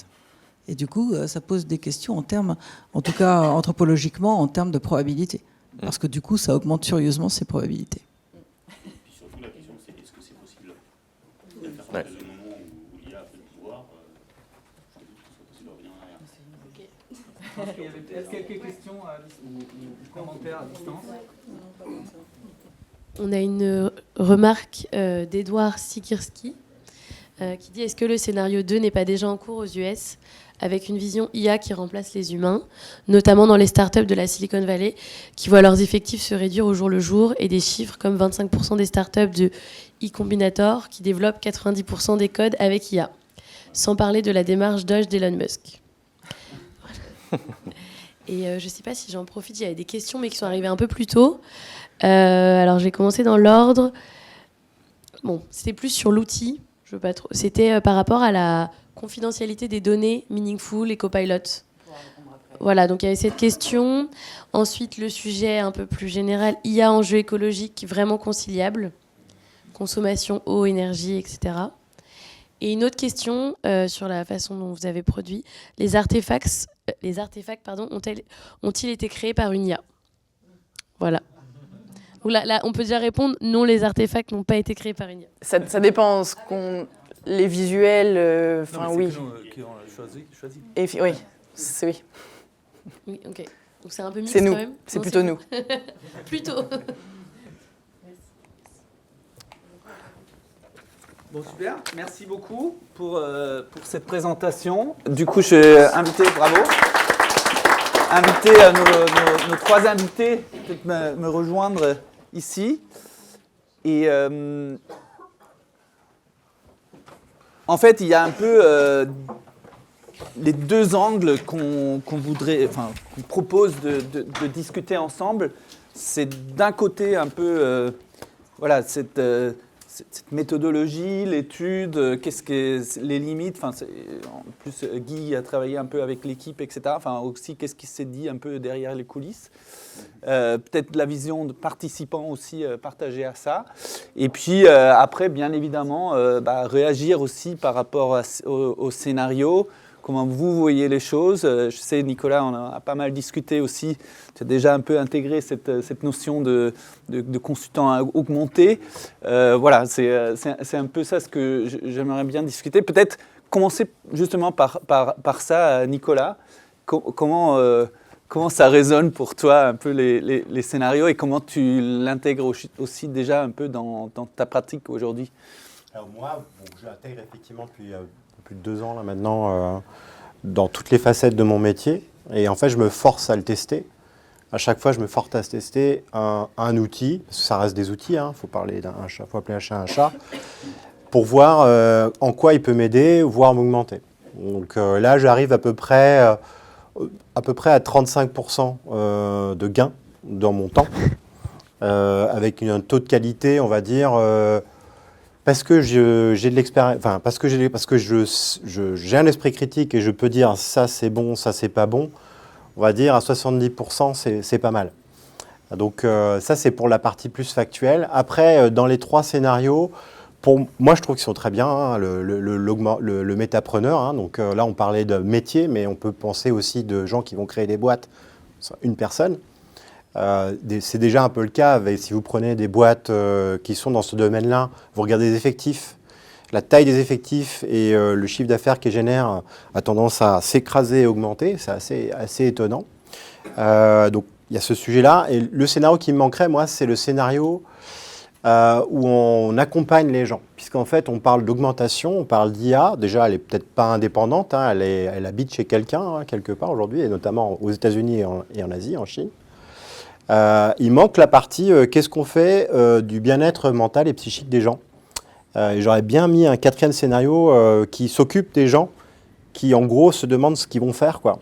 Et du coup, ça pose des questions en termes, en tout cas anthropologiquement, en termes de probabilité. Parce que du coup, ça augmente furieusement ses probabilités. Et puis surtout, la question, c'est est-ce que c'est possible de faire partir du moment où l'IA a fait le pouvoir, je doute que ce soit possible de revenir en arrière. Il y avait peut-être quelques questions ou commentaires à distance. On a une remarque d'Edouard Sikirski qui dit: est-ce que le scénario 2 n'est pas déjà en cours aux US avec une vision IA qui remplace les humains, notamment dans les startups de la Silicon Valley qui voient leurs effectifs se réduire au jour le jour, et des chiffres comme 25% des startups de eCombinator qui développent 90% des codes avec IA, sans parler de la démarche Doge d'Elon Musk. Voilà. Et je ne sais pas si j'en profite, il y avait des questions mais qui sont arrivées un peu plus tôt. Alors je vais commencer dans l'ordre. Bon, c'était plus sur l'outil. Je veux pas trop. C'était par rapport à la confidentialité des données Meaningful et Copilot. Voilà, donc il y avait cette question. Ensuite, le sujet un peu plus général, IA enjeux écologiques vraiment conciliables, consommation, eau, énergie, etc. Et une autre question sur la façon dont vous avez produit. Les artefacts ont-ils été créés par une IA? Voilà. Donc là, on peut déjà répondre, non, les artefacts n'ont pas été créés par une IA. Ça dépend les visuels, oui. Qui ont choisi. Et, oui, c'est oui. Oui, ok. Donc c'est un peu mixte C'est nous, quand même. c'est Non, plutôt nous. Plutôt. Bon, super. Merci beaucoup pour cette présentation. Du coup, je vais inviter, bravo, nos 3 invités peut-être me rejoindre ici. Et en fait, il y a un peu les 2 angles qu'on propose de discuter ensemble. C'est d'un côté un peu, voilà, cette cette méthodologie, l'étude, qu'est-ce que les limites. Enfin, en plus, Guy a travaillé un peu avec l'équipe, etc. Enfin, aussi, qu'est-ce qui s'est dit un peu derrière les coulisses. Peut-être la vision de participants aussi partagée à ça. Et puis après, bien évidemment, réagir aussi par rapport au scénario. Comment vous voyez les choses. Je sais, Nicolas, on a pas mal discuté aussi. Tu as déjà un peu intégré cette notion de consultant augmenté. Voilà, c'est un peu ça ce que j'aimerais bien discuter. Peut-être commencer justement par ça, Nicolas. Comment ça résonne pour toi un peu les scénarios et comment tu l'intègres aussi déjà un peu dans ta pratique aujourd'hui? Alors moi, je l'intègre effectivement depuis plus de 2 ans là maintenant dans toutes les facettes de mon métier. Et en fait, je me force à le tester. À chaque fois, je me force à tester un outil, parce que ça reste des outils, il faut appeler un chat un chat, pour voir en quoi il peut m'aider, voire m'augmenter. Donc là, j'arrive à peu près à 35% de gain dans mon temps, avec un taux de qualité, on va dire, parce que j'ai de l'expérience, enfin parce que j'ai un esprit critique et je peux dire ça c'est bon, ça c'est pas bon. On va dire à 70% c'est pas mal. Donc ça c'est pour la partie plus factuelle. Après dans les 3 scénarios, pour moi je trouve qu'ils sont très bien. Le métapreneur, donc là on parlait de métier, mais on peut penser aussi de gens qui vont créer des boîtes, une personne. C'est déjà un peu le cas si vous prenez des boîtes qui sont dans ce domaine-là, vous regardez les effectifs, la taille des effectifs et le chiffre d'affaires qu'ils génèrent a tendance à s'écraser et augmenter, c'est assez étonnant. Donc il y a ce sujet-là. Et le scénario qui me manquerait, moi, c'est le scénario où on accompagne les gens. Puisqu'en fait, on parle d'augmentation, on parle d'IA. Déjà, elle n'est peut-être pas indépendante, elle habite chez quelqu'un, quelque part aujourd'hui, et notamment aux États-Unis et en Asie, en Chine. Il manque la partie qu'est-ce qu'on fait du bien-être mental et psychique des gens. J'aurais bien mis un 4e scénario qui s'occupe des gens qui, en gros, se demandent ce qu'ils vont faire, quoi.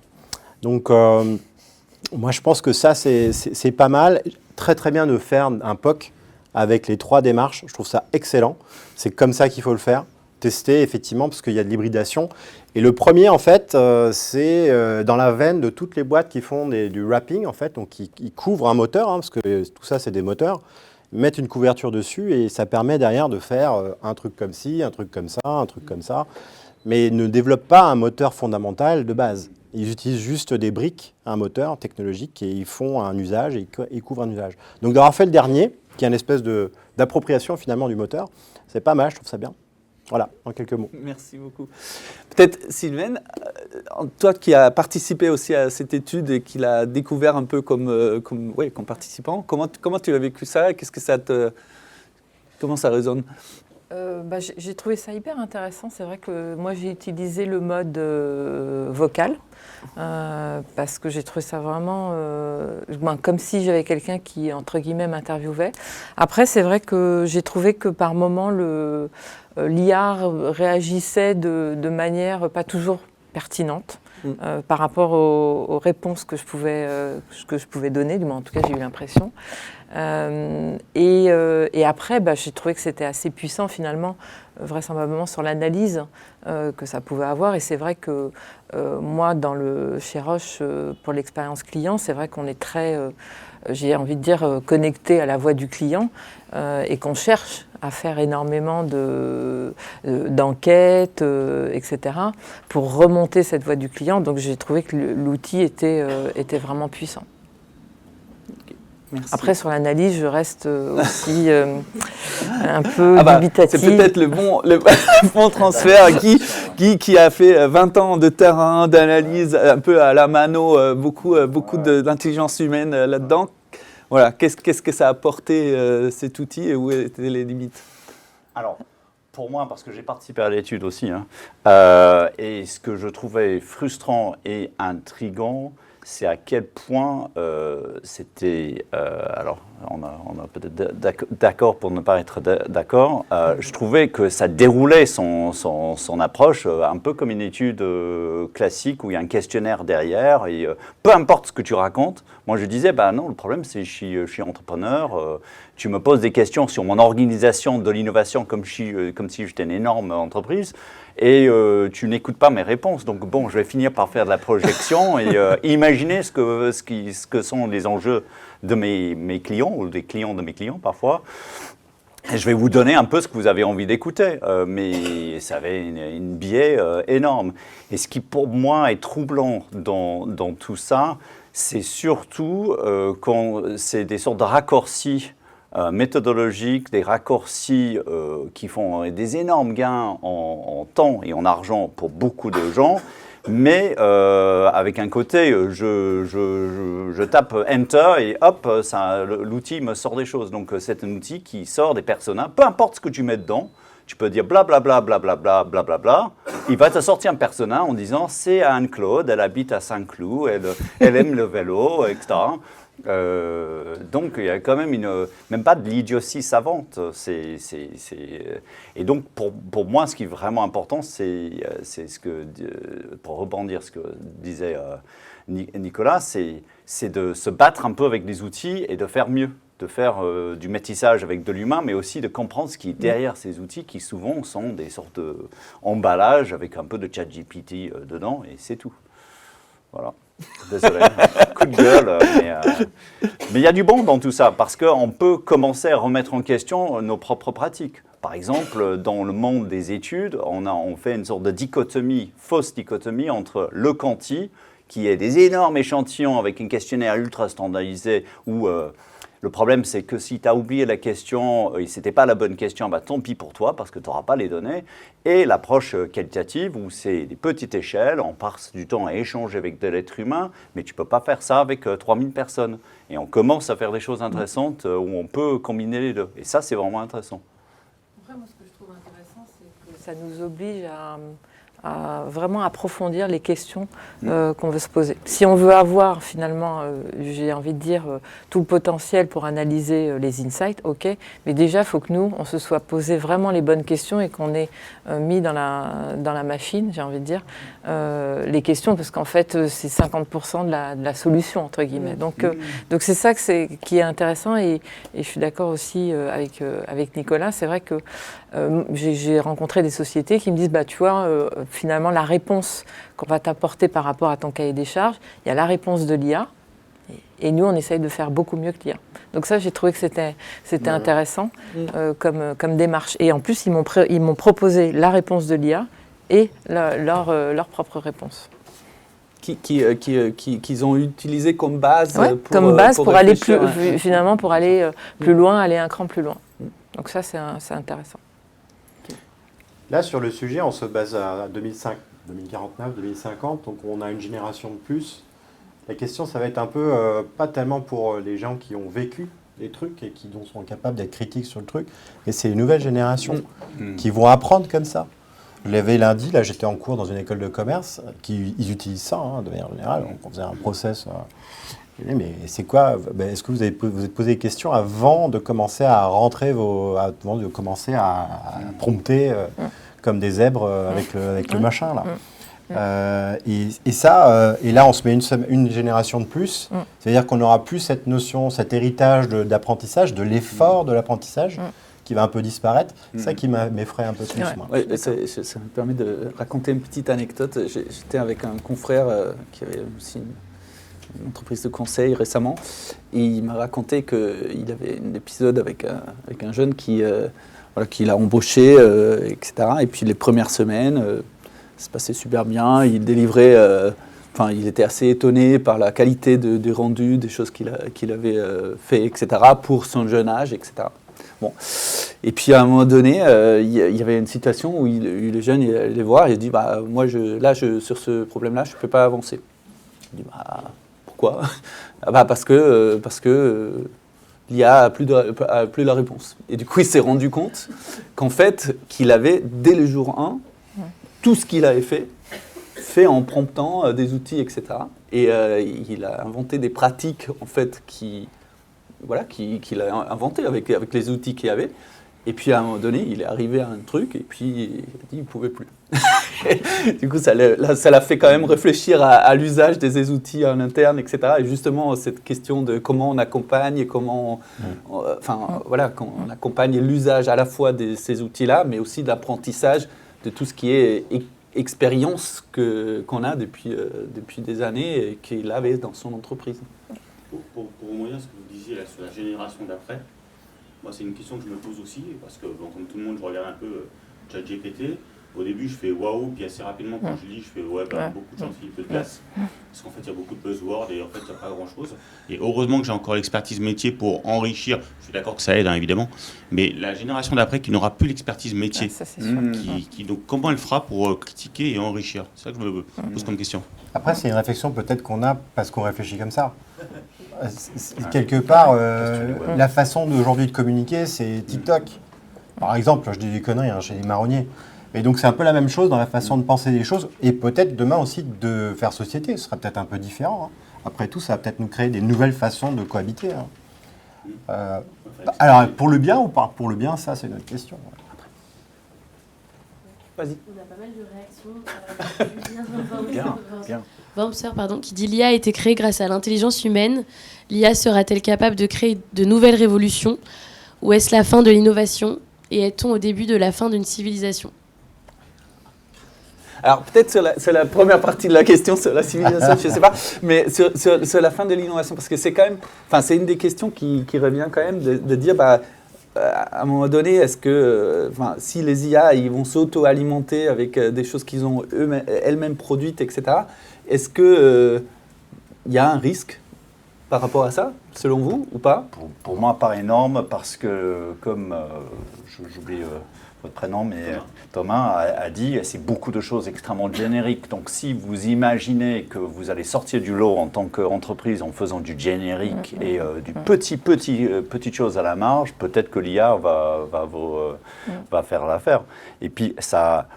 Donc, moi, je pense que ça, c'est pas mal. Très, très bien de faire un POC avec les 3 démarches. Je trouve ça excellent. C'est comme ça qu'il faut le faire. Tester, effectivement, parce qu'il y a de l'hybridation. Et le premier, en fait, c'est dans la veine de toutes les boîtes qui font du wrapping, en fait, donc qui couvrent un moteur, parce que tout ça, c'est des moteurs, mettre une couverture dessus et ça permet derrière de faire un truc comme ci, un truc comme ça, un truc comme ça, mais ne développent pas un moteur fondamental de base. Ils utilisent juste des briques, un moteur technologique, et ils font un usage et ils couvrent un usage. Donc d'avoir fait le dernier, qui est une espèce d'appropriation finalement du moteur, c'est pas mal, je trouve ça bien. Voilà, en quelques mots. Merci beaucoup. Peut-être, Sylvaine, toi qui as participé aussi à cette étude et qui l'as découvert un peu comme participant, comment tu as vécu ça? Comment ça résonne? J'ai trouvé ça hyper intéressant. C'est vrai que moi, j'ai utilisé le mode vocal parce que j'ai trouvé ça vraiment comme si j'avais quelqu'un qui, entre guillemets, m'interviewait. Après, c'est vrai que j'ai trouvé que par moments, l'IA réagissait de manière pas toujours pertinente par rapport aux réponses que je pouvais donner, du moins en tout cas j'ai eu l'impression. Et après, j'ai trouvé que c'était assez puissant finalement, vraisemblablement sur l'analyse que ça pouvait avoir. Et c'est vrai que moi, chez Roche, pour l'expérience client, c'est vrai qu'on est très, j'ai envie de dire, connecté à la voix du client et qu'on cherche à faire énormément d'enquêtes, etc., pour remonter cette voix du client. Donc j'ai trouvé que l'outil était vraiment puissant. Merci. Après, sur l'analyse, je reste aussi un peu dubitative. C'est peut-être le bon transfert. Qui a fait 20 ans de terrain, d'analyse, un peu à la mano, beaucoup d'intelligence humaine là-dedans. Voilà, qu'est-ce que ça a apporté cet outil et où étaient les limites? Alors, pour moi, parce que j'ai participé à l'étude aussi, et ce que je trouvais frustrant et intriguant, c'est à quel point c'était... alors, on a peut-être d'accord pour ne pas être d'accord. Je trouvais que ça déroulait son approche un peu comme une étude classique où il y a un questionnaire derrière. Et peu importe ce que tu racontes, moi je disais, bah non, le problème c'est que je suis entrepreneur. Tu me poses des questions sur mon organisation de l'innovation comme si j'étais une énorme entreprise. Et tu n'écoutes pas mes réponses. Donc bon, je vais finir par faire de la projection et imaginer ce que sont les enjeux de mes clients ou des clients de mes clients parfois. Et je vais vous donner un peu ce que vous avez envie d'écouter. Mais ça avait une biais énorme. Et ce qui pour moi est troublant dans tout ça, c'est surtout quand c'est des sortes de raccourcis méthodologiques, des raccourcis qui font des énormes gains en temps et en argent pour beaucoup de gens, mais avec un côté, je tape Enter et hop, l'outil me sort des choses. Donc c'est un outil qui sort des personas, peu importe ce que tu mets dedans. Tu peux dire blablabla, blablabla, blablabla. Il va te sortir un persona en disant c'est Anne-Claude, elle habite à Saint-Cloud, elle aime le vélo, etc. Donc il y a quand même même pas de l'idiotie savante. Et donc pour moi, ce qui est vraiment important, c'est ce que, pour rebondir ce que disait Nicolas, c'est de se battre un peu avec les outils et de faire mieux. De faire du métissage avec de l'humain, mais aussi de comprendre ce qui est derrière ces outils qui souvent sont des sortes d'emballages avec un peu de ChatGPT dedans, et c'est tout. Voilà. Désolé, coup de gueule, mais il y a du bon dans tout ça, parce qu'on peut commencer à remettre en question nos propres pratiques. Par exemple, dans le monde des études, on fait une sorte de dichotomie, fausse dichotomie entre le quanti, qui est des énormes échantillons avec un questionnaire ultra standardisé, où le problème, c'est que si tu as oublié la question et ce n'était pas la bonne question, bah, tant pis pour toi parce que tu n'auras pas les données. Et l'approche qualitative où c'est des petites échelles, on passe du temps à échanger avec de l'être humain, mais tu ne peux pas faire ça avec 3000 personnes. Et on commence à faire des choses intéressantes où on peut combiner les deux. Et ça, c'est vraiment intéressant. Après, moi, ce que je trouve intéressant, c'est que ça nous oblige à vraiment approfondir les questions qu'on veut se poser. Si on veut avoir finalement, j'ai envie de dire, tout le potentiel pour analyser les insights, ok, mais déjà il faut que nous, on se soit posé vraiment les bonnes questions et qu'on ait mis dans la machine, j'ai envie de dire, les questions, parce qu'en fait c'est 50% de la solution, entre guillemets. Donc c'est ça qui est intéressant et je suis d'accord aussi avec Nicolas, c'est vrai que j'ai rencontré des sociétés qui me disent, bah, tu vois, finalement, la réponse qu'on va t'apporter par rapport à ton cahier des charges, il y a la réponse de l'IA, et nous, on essaye de faire beaucoup mieux que l'IA. Donc ça, j'ai trouvé que c'était intéressant comme démarche. Et en plus, ils m'ont proposé la réponse de l'IA et leur propre réponse. Qu'ils ont utilisé comme base pour aller finalement pour aller plus loin, aller un cran plus loin. Donc ça, c'est intéressant. Là, sur le sujet, on se base à 2049, 2050, donc on a une génération de plus. La question, ça va être un peu, pas tellement pour les gens qui ont vécu des trucs et qui sont capables d'être critiques sur le truc, mais c'est une nouvelle génération qui vont apprendre comme ça. Je l'avais lundi, là j'étais en cours dans une école de commerce, ils utilisent ça de manière générale, on faisait un process. Mais c'est quoi? Est-ce que vous êtes posé des questions avant de commencer à rentrer avant de commencer à prompter comme des zèbres avec le machin là. Et là on se met une génération de plus, c'est-à-dire qu'on n'aura plus cette notion, cet héritage d'apprentissage, de l'effort de l'apprentissage qui va un peu disparaître. C'est ça qui m'effraie un peu plus. Moi. Ouais, ça me permet de raconter une petite anecdote. J'étais avec un confrère qui avait aussi une entreprise de conseil récemment, et il m'a raconté qu'il avait un épisode avec un jeune qui l'a embauché, etc. Et puis les premières semaines, ça se passait super bien, il délivrait, il était assez étonné par la qualité du rendu, des choses qu'il avait fait, etc., pour son jeune âge, etc. Bon. Et puis à un moment donné, il y avait une situation où le jeune il allait voir et il dit moi sur ce problème-là, je ne peux pas avancer. Il dit pourquoi? Parce que l'IA a plus la réponse. Et du coup, il s'est rendu compte qu'en fait, qu'il avait, dès le jour 1, tout ce qu'il avait fait fait en promptant des outils, etc. Et il a inventé des pratiques, en fait, qu'il a inventé avec les outils qu'il y avait. Et puis, à un moment donné, il est arrivé à un truc, et puis il a dit qu'il ne pouvait plus. Du coup, ça l'a fait quand même réfléchir à l'usage des outils en interne, etc. Et justement, cette question de comment on accompagne, et comment on accompagne l'usage à la fois de ces outils-là, mais aussi d'apprentissage de tout ce qui est expérience qu'on a depuis des années et qu'il avait dans son entreprise. Pour rebondir ce que vous disiez là, sur la génération d'après, moi c'est une question que je me pose aussi, parce que bon, comme tout le monde, je regarde un peu ChatGPT. Au début, je fais waouh, puis assez rapidement, quand je lis, je fais ouais, beaucoup de gens qui peu de place. Parce qu'en fait, il y a beaucoup de buzzwords et en fait, il n'y a pas grand-chose. Et heureusement que j'ai encore l'expertise métier pour enrichir. Je suis d'accord que ça aide, hein, évidemment. Mais la génération d'après qui n'aura plus l'expertise métier, ça, c'est sûr. donc comment elle fera pour critiquer et enrichir? C'est ça que je me pose comme question. Après, c'est une réflexion peut-être qu'on a parce qu'on réfléchit comme ça. Quelque part, la façon d'aujourd'hui de communiquer, c'est TikTok. Par exemple, je dis des conneries chez les marronniers. Et donc c'est un peu la même chose dans la façon de penser les choses et peut-être demain aussi de faire société. Ce sera peut-être un peu différent. Après tout, ça va peut-être nous créer des nouvelles façons de cohabiter. Alors pour le bien ou pas pour le bien, ça c'est une autre question. Vas-y. On a pas mal de réactions. Wormser, qui dit l'IA a été créée grâce à l'intelligence humaine. L'IA sera-t-elle capable de créer de nouvelles révolutions? Ou est-ce la fin de l'innovation? Et est-on au début de la fin d'une civilisation? Alors peut-être sur la première partie de la question, sur la civilisation, je ne sais pas, mais sur la fin de l'innovation, parce que c'est quand même, c'est une des questions qui revient quand même de dire, à un moment donné, est-ce que, si les IA, ils vont s'auto-alimenter avec des choses qu'ils ont elles-mêmes produites, etc., est-ce qu'il y a un risque par rapport à ça, selon vous, ou pas? Pour moi, pas énorme, parce que, comme j'oublie votre prénom, mais Thomas a dit, c'est beaucoup de choses extrêmement génériques. Donc, si vous imaginez que vous allez sortir du lot en tant qu'entreprise en faisant du générique et du petite chose à la marge, peut-être que l'IA va faire l'affaire. Et puis,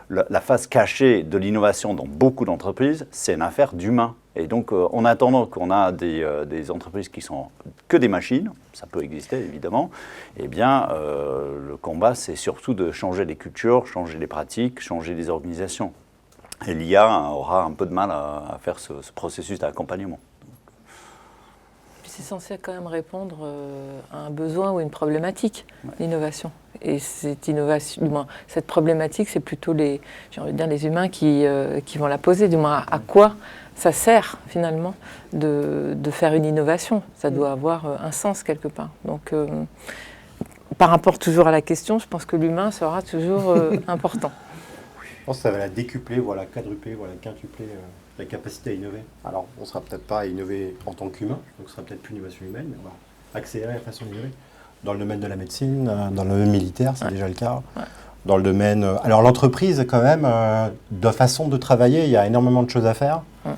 la phase cachée de l'innovation dans beaucoup d'entreprises, c'est une affaire d'humain. Et donc, en attendant qu'on a des entreprises qui sont que des machines, ça peut exister évidemment, eh bien, le combat, c'est surtout de changer les cultures, changer les pratiques, changer les organisations. Et l'IA aura un peu de mal à faire ce processus d'accompagnement. C'est censé quand même répondre à un besoin ou une problématique, l'innovation. Et cette problématique, c'est plutôt les humains qui vont la poser, du moins à quoi ça sert finalement de faire une innovation. Ça doit avoir un sens quelque part. Donc, par rapport toujours à la question, je pense que l'humain sera toujours important. Je pense que ça va la décupler, voilà, quadrupler, voilà, quintupler la capacité à innover. Alors, on ne sera peut-être pas à innover en tant qu'humain, donc ce sera peut-être plus une innovation humaine, mais on va accélérer la façon d'innover. Dans le domaine de la médecine, dans le domaine militaire, c'est déjà le cas. Ouais. Dans le domaine... alors, l'entreprise, quand même, de façon de travailler, il y a énormément de choses à faire. Ouais.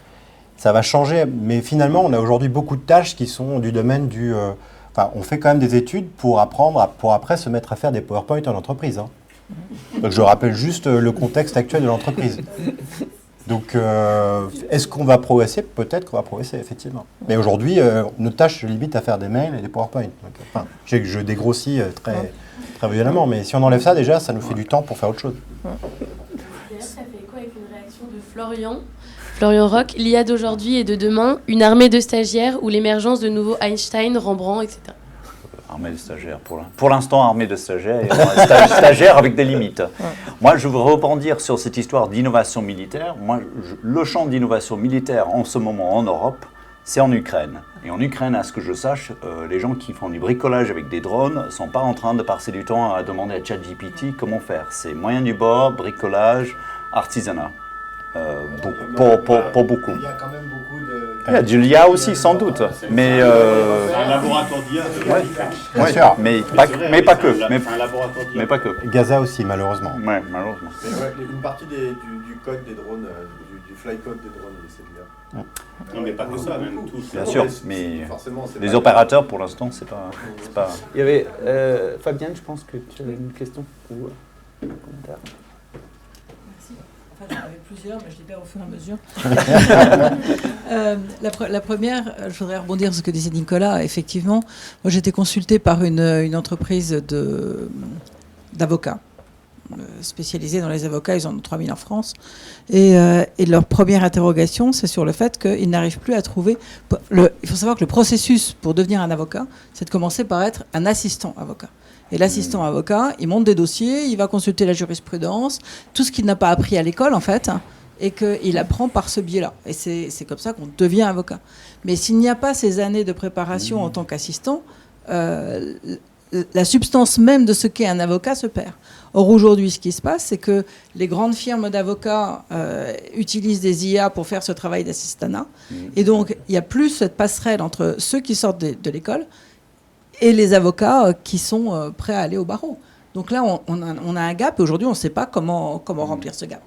Ça va changer, mais finalement, on a aujourd'hui beaucoup de tâches qui sont du domaine du... on fait quand même des études pour apprendre, pour après se mettre à faire des PowerPoint en entreprise. Hein. Donc, je rappelle juste le contexte actuel de l'entreprise. Donc, est-ce qu'on va progresser? Peut-être qu'on va progresser, effectivement. Mais aujourd'hui, notre tâche se limite à faire des mails et des PowerPoint. Donc, je sais que je dégrossis très violemment, mais si on enlève ça, déjà, ça nous fait du temps pour faire autre chose. D'ailleurs, ça fait quoi avec une réaction de Florian Roch, l'IA d'aujourd'hui et de demain, une armée de stagiaires ou l'émergence de nouveaux Einstein, Rembrandt, etc. Armée de stagiaires, pour l'instant, armée de stagiaires, stagiaires avec des limites. Ouais. Moi, je veux rebondir sur cette histoire d'innovation militaire. Le champ d'innovation militaire en ce moment en Europe, c'est en Ukraine. Et en Ukraine, à ce que je sache, les gens qui font du bricolage avec des drones ne sont pas en train de passer du temps à demander à ChatGPT comment faire. C'est moyen du bord, bricolage, artisanat. Pour beaucoup. Il y a quand même beaucoup de... Il y a du l'IA aussi, sans doute. Mais c'est un laboratoire d'IA. Bien sûr, mais pas que. Mais pas que. Gaza aussi, malheureusement. Oui, malheureusement. Une partie du code des drones, du fly code des drones, c'est de l'IA. Non, mais pas que ça, même tout. Bien sûr, mais les opérateurs, pour l'instant, c'est pas... Il y avait Fabienne, je pense que tu avais une question ou un commentaire. j'en avais plusieurs, mais je les perds au fur et à mesure. La première, je voudrais rebondir sur ce que disait Nicolas. Effectivement, moi j'ai été consultée par une entreprise d'avocats spécialisés dans les avocats, ils en ont 3000 en France. Et leur première interrogation, c'est sur le fait qu'ils n'arrivent plus à trouver... il faut savoir que le processus pour devenir un avocat, c'est de commencer par être un assistant avocat. Et l'assistant avocat, il monte des dossiers, il va consulter la jurisprudence, tout ce qu'il n'a pas appris à l'école, en fait, et qu'il apprend par ce biais-là. Et c'est comme ça qu'on devient avocat. Mais s'il n'y a pas ces années de préparation en tant qu'assistant, la substance même de ce qu'est un avocat se perd. Or, aujourd'hui, ce qui se passe, c'est que les grandes firmes d'avocats utilisent des IA pour faire ce travail d'assistanat. Et donc, il n'y a plus cette passerelle entre ceux qui sortent de l'école et les avocats qui sont prêts à aller au barreau. Donc là, on a un gap, et aujourd'hui, on ne sait pas comment remplir ce gap.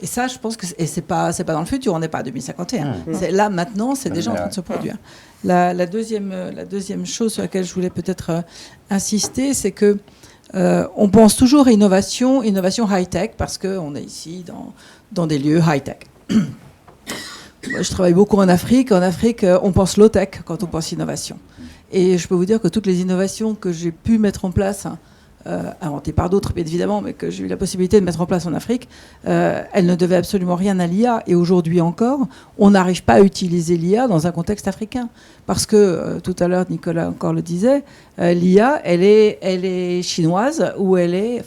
Et ça, je pense que c'est pas dans le futur, on n'est pas à 2051. C'est là, maintenant, c'est déjà en train de se produire. La deuxième chose sur laquelle je voulais peut-être insister, c'est que on pense toujours à innovation high-tech, parce qu'on est ici dans des lieux high-tech. Moi, je travaille beaucoup en Afrique. En Afrique, on pense low-tech quand on pense innovation. Et je peux vous dire que toutes les innovations que j'ai pu mettre en place, inventées par d'autres, bien évidemment, mais que j'ai eu la possibilité de mettre en place en Afrique, elles ne devaient absolument rien à l'IA. Et aujourd'hui encore, on n'arrive pas à utiliser l'IA dans un contexte africain. Parce que, tout à l'heure, Nicolas encore le disait, l'IA, elle est chinoise, ou elle est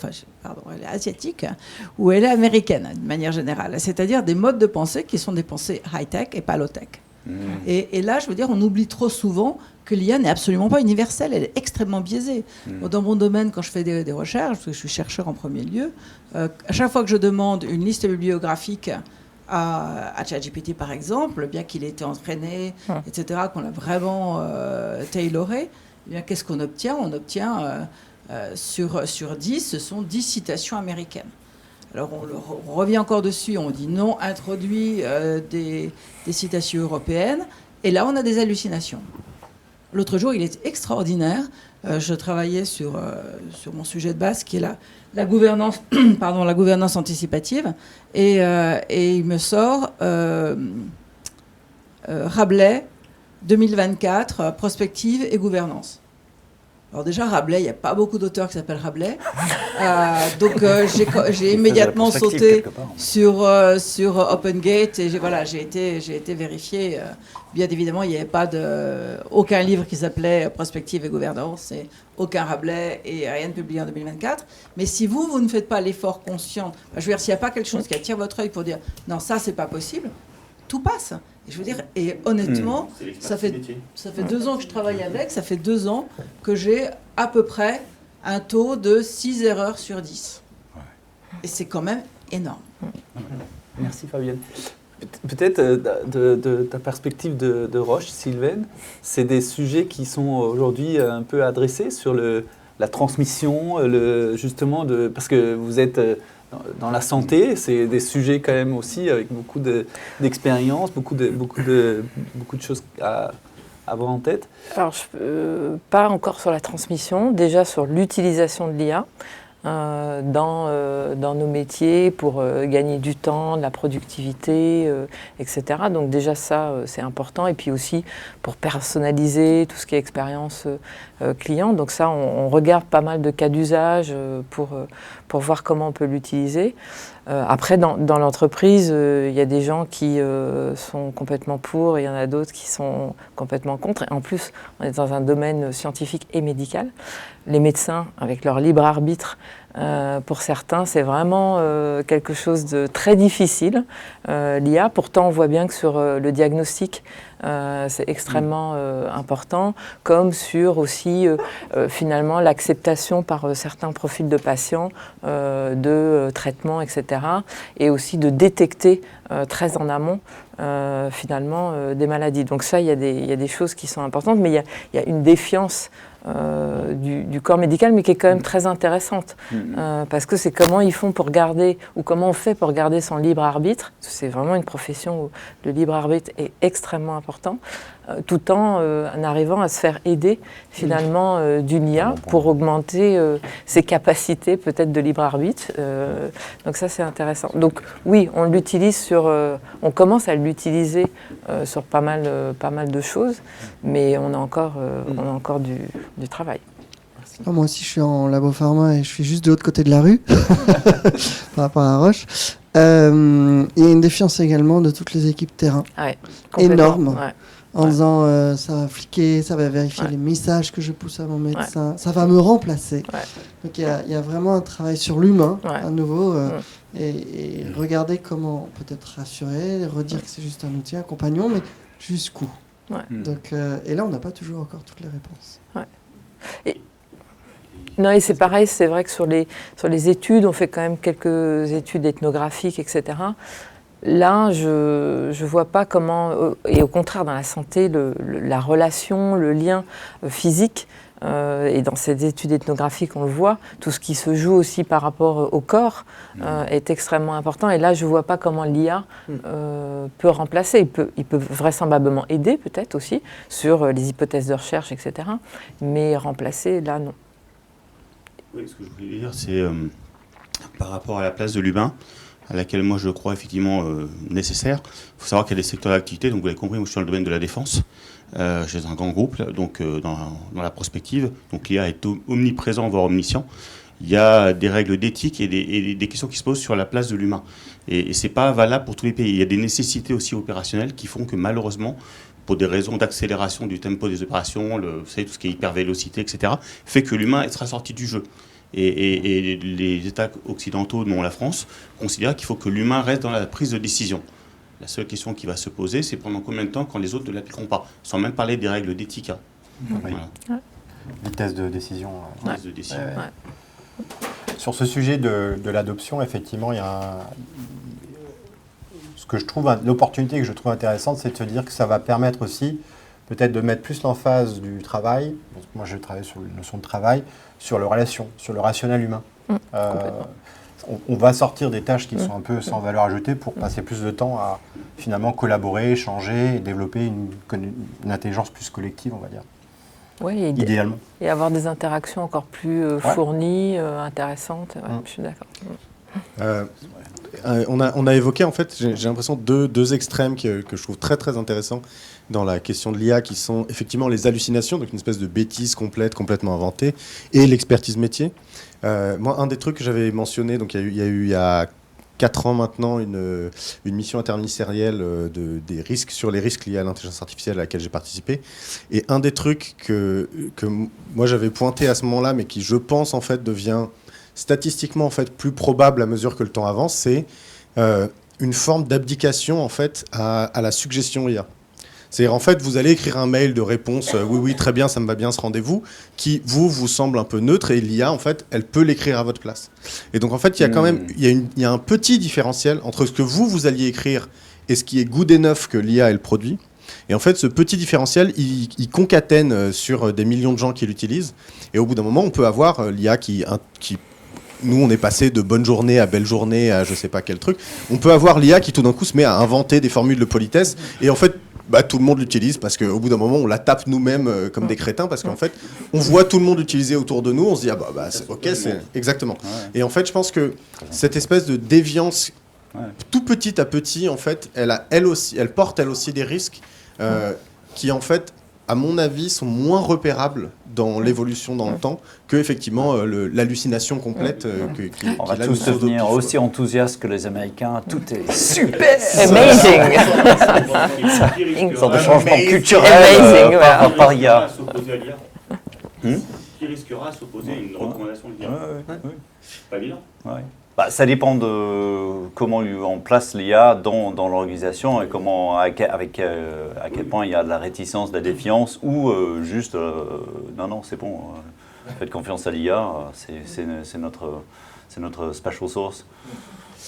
asiatique, ou elle est américaine, de manière générale. C'est-à-dire des modes de pensée qui sont des pensées high-tech et pas low-tech. Et là, je veux dire, on oublie trop souvent que l'IA n'est absolument pas universelle, elle est extrêmement biaisée. Dans mon domaine, quand je fais des recherches, parce que je suis chercheur en premier lieu, à chaque fois que je demande une liste bibliographique à ChatGPT, par exemple, bien qu'il ait été entraîné, etc., qu'on l'a vraiment tailoré, eh bien, qu'est-ce qu'on obtient ? On obtient, sur 10, ce sont 10 citations américaines. Alors, on revient encore dessus, on dit non, introduit des citations européennes, et là, on a des hallucinations. L'autre jour, il est extraordinaire. Je travaillais sur mon sujet de base, qui est la gouvernance, la gouvernance anticipative, et il me sort Rabelais 2024, prospective et gouvernance. Alors déjà, Rabelais, il n'y a pas beaucoup d'auteurs qui s'appellent Rabelais. Donc j'ai immédiatement sauté sur OpenGate et j'ai été vérifié. Bien évidemment, il n'y avait aucun livre qui s'appelait Prospective et gouvernance, et aucun Rabelais et rien de publié en 2024. Mais si vous ne faites pas l'effort conscient, je veux dire, s'il n'y a pas quelque chose qui attire votre œil pour dire non, ça, c'est pas possible, tout passe. Et je veux dire, et honnêtement, ça fait 2 ans que je travaille avec, ça fait 2 ans que j'ai à peu près un taux de 6 erreurs sur 10. Et c'est quand même énorme. Merci Fabienne. Peut-être de ta perspective de Roche, Sylvaine, c'est des sujets qui sont aujourd'hui un peu adressés sur la transmission, justement, parce que vous êtes... Dans la santé, c'est des sujets quand même aussi avec beaucoup d'expérience, beaucoup de choses à avoir en tête. Alors, pas encore sur la transmission, déjà sur l'utilisation de l'IA dans nos métiers pour gagner du temps, de la productivité, etc. Donc déjà ça, c'est important. Et puis aussi pour personnaliser tout ce qui est expérience client. Donc ça, on regarde pas mal de cas d'usage pour voir comment on peut l'utiliser. Après, dans l'entreprise, il y a des gens qui sont complètement pour, et il y en a d'autres qui sont complètement contre. Et en plus, on est dans un domaine scientifique et médical. Les médecins, avec leur libre arbitre, pour certains, c'est vraiment quelque chose de très difficile, l'IA. Pourtant, on voit bien que sur le diagnostic, c'est extrêmement important, comme sur aussi, finalement, l'acceptation par certains profils de patients de traitements, etc. Et aussi de détecter très en amont, finalement, des maladies. Donc ça, il y a des choses qui sont importantes, mais il y a une défiance du corps médical, mais qui est quand même très intéressante, parce que c'est comment ils font pour garder, ou comment on fait pour garder son libre arbitre. C'est vraiment une profession où le libre arbitre est extrêmement important. important, tout en arrivant à se faire aider finalement d'une IA pour augmenter ses capacités peut-être de libre arbitre. Donc ça c'est intéressant. Donc oui, on l'utilise on commence à l'utiliser sur pas mal de choses, mais on a encore du travail. Moi aussi, je suis en labo pharma et je suis juste de l'autre côté de la rue, par rapport à Roche. Il y a une défiance également de toutes les équipes terrain. Ouais, énorme. En disant, ça va fliquer, ça va vérifier les messages que je pousse à mon médecin, ça va me remplacer. Donc il y a vraiment un travail sur l'humain, à nouveau, et regarder comment peut-être rassurer, redire que c'est juste un outil, un compagnon, mais jusqu'où. Donc, et là, on n'a pas toujours encore toutes les réponses. Non, et c'est pareil, c'est vrai que sur les études, on fait quand même quelques études ethnographiques, etc. Là, je vois pas comment, et au contraire dans la santé, la relation, le lien physique, et dans ces études ethnographiques, on le voit, tout ce qui se joue aussi par rapport au corps est extrêmement important. Et là, je vois pas comment l'IA peut remplacer. Il peut vraisemblablement aider peut-être aussi sur les hypothèses de recherche, etc. Mais remplacer, là, non. Oui, ce que je voulais dire, c'est par rapport à la place de l'humain, à laquelle moi je crois effectivement nécessaire. Il faut savoir qu'il y a des secteurs d'activité, donc vous l'avez compris, moi je suis dans le domaine de la défense, chez un grand groupe, donc dans la prospective, donc l'IA est omniprésent, voire omniscient. Il y a des règles d'éthique et des questions qui se posent sur la place de l'humain. Et ce n'est pas valable pour tous les pays. Il y a des nécessités aussi opérationnelles qui font que malheureusement, pour des raisons d'accélération du tempo des opérations, vous savez, tout ce qui est hypervélocité, etc., fait que l'humain sera sorti du jeu. Et les États occidentaux, dont la France, considèrent qu'il faut que l'humain reste dans la prise de décision. La seule question qui va se poser, c'est pendant combien de temps quand les autres ne l'appliqueront pas, sans même parler des règles d'éthique. Voilà. Vitesse de décision. Vitesse de décision. Sur ce sujet de l'adoption, effectivement, il y a ce que je trouve, l'opportunité que je trouve intéressante, c'est de se dire que ça va permettre aussi peut-être de mettre plus l'emphase du travail. Moi, je travaille sur la notion de travail, sur le rationnel humain. On va sortir des tâches qui sont un peu sans valeur ajoutée pour passer plus de temps à finalement collaborer, échanger et développer une intelligence plus collective, on va dire. Oui, idéalement. Et avoir des interactions encore plus fournies, intéressantes. Je suis d'accord. On a évoqué, en fait, j'ai l'impression, deux extrêmes que je trouve très très intéressants dans la question de l'IA, qui sont effectivement les hallucinations, donc une espèce de bêtise complètement inventée, et l'expertise métier. Moi, un des trucs que j'avais mentionné, donc il y a eu il y a 4 ans maintenant une mission interministérielle des risques, sur les risques liés à l'intelligence artificielle à laquelle j'ai participé. Et un des trucs que moi j'avais pointé à ce moment-là, mais qui je pense en fait devient statistiquement en fait plus probable à mesure que le temps avance, c'est une forme d'abdication en fait à la suggestion IA. C'est-à-dire, en fait, vous allez écrire un mail de réponse oui, très bien, ça me va bien ce rendez-vous, qui vous semble un peu neutre, et l'IA, en fait, elle peut l'écrire à votre place. Et donc, en fait, il y a quand même il y a un petit différentiel entre ce que vous alliez écrire et ce qui est good enough que l'IA, elle produit. Et en fait, ce petit différentiel, il concatène sur des millions de gens qui l'utilisent. Et au bout d'un moment, on peut avoir l'IA qui nous, on est passé de bonne journée à belle journée à je sais pas quel truc. On peut avoir l'IA qui, tout d'un coup, se met à inventer des formules de politesse. Et en fait, tout le monde l'utilise parce qu'au bout d'un moment, on la tape nous-mêmes comme des crétins parce qu'en fait, on voit tout le monde l'utiliser autour de nous. On se dit, c'est OK, c'est exactement. Ouais. Et en fait, je pense que cette espèce de déviance, tout petit à petit, en fait, elle porte elle aussi des risques qui, en fait, à mon avis, sont moins repérables dans l'évolution dans le temps que effectivement l'hallucination complète. On va tous devenir aussi enthousiastes que les Américains. Tout est super, amazing. Une sorte de changement culturel par IA. Qui risquera à s'opposer à une recommandation de l'IA? Pas évident. Ça dépend de comment on place l'IA dans l'organisation et à quel point il y a de la réticence, de la défiance ou juste non, c'est bon, faites confiance à l'IA, c'est notre special source.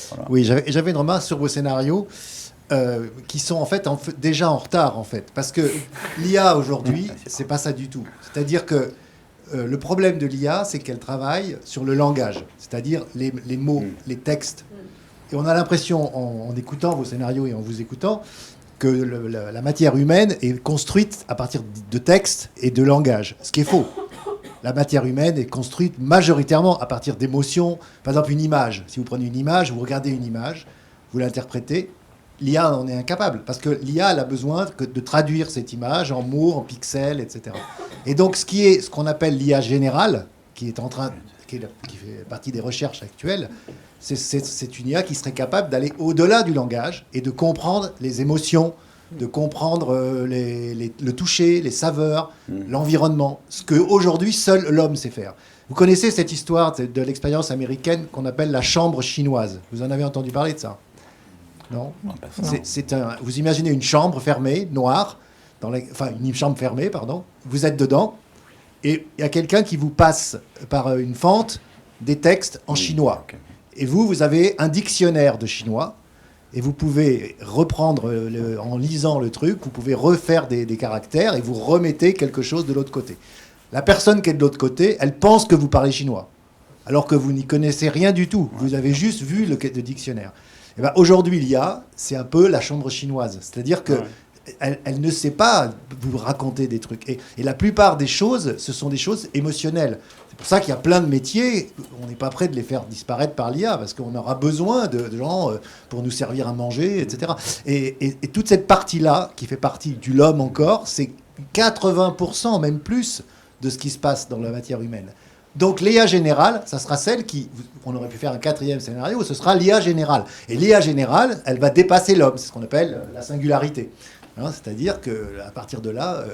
Voilà. Oui, j'avais une remarque sur vos scénarios qui sont en fait déjà en retard en fait, parce que l'IA aujourd'hui, c'est pas ça du tout. C'est-à-dire que le problème de l'IA, c'est qu'elle travaille sur le langage, c'est-à-dire les mots, les textes. Et on a l'impression, en écoutant vos scénarios et en vous écoutant, que la matière humaine est construite à partir de textes et de langage, ce qui est faux. La matière humaine est construite majoritairement à partir d'émotions. Par exemple, une image. Si vous prenez une image, vous regardez une image, vous l'interprétez, l'IA en est incapable, parce que l'IA elle a besoin de traduire cette image en mots, en pixels, etc. Et donc, ce qu'on appelle l'IA générale, qui fait partie des recherches actuelles, c'est une IA qui serait capable d'aller au-delà du langage et de comprendre les émotions, de comprendre le toucher, les saveurs, l'environnement, ce qu'aujourd'hui seul l'homme sait faire. Vous connaissez cette histoire de l'expérience américaine qu'on appelle la chambre chinoise. Vous en avez entendu parler de ça? Non, vous imaginez une chambre fermée, noire, une chambre fermée, pardon. Vous êtes dedans, et il y a quelqu'un qui vous passe par une fente des textes en chinois. Et vous avez un dictionnaire de chinois, et vous pouvez reprendre, en lisant le truc, vous pouvez refaire des caractères, et vous remettez quelque chose de l'autre côté. La personne qui est de l'autre côté, elle pense que vous parlez chinois, alors que vous n'y connaissez rien du tout. Vous avez juste vu le dictionnaire. Et ben aujourd'hui, l'IA, c'est un peu la chambre chinoise. C'est-à-dire que elle ne sait pas vous raconter des trucs. Et la plupart des choses, ce sont des choses émotionnelles. C'est pour ça qu'il y a plein de métiers, on n'est pas prêt de les faire disparaître par l'IA, parce qu'on aura besoin de gens pour nous servir à manger, etc. Et toute cette partie-là, qui fait partie de l'homme encore, c'est 80%, même plus, de ce qui se passe dans la matière humaine. Donc l'IA générale, ça sera celle on aurait pu faire un 4e scénario, ce sera l'IA générale. Et l'IA générale, elle va dépasser l'homme, c'est ce qu'on appelle la singularité. C'est-à-dire qu'à partir de là,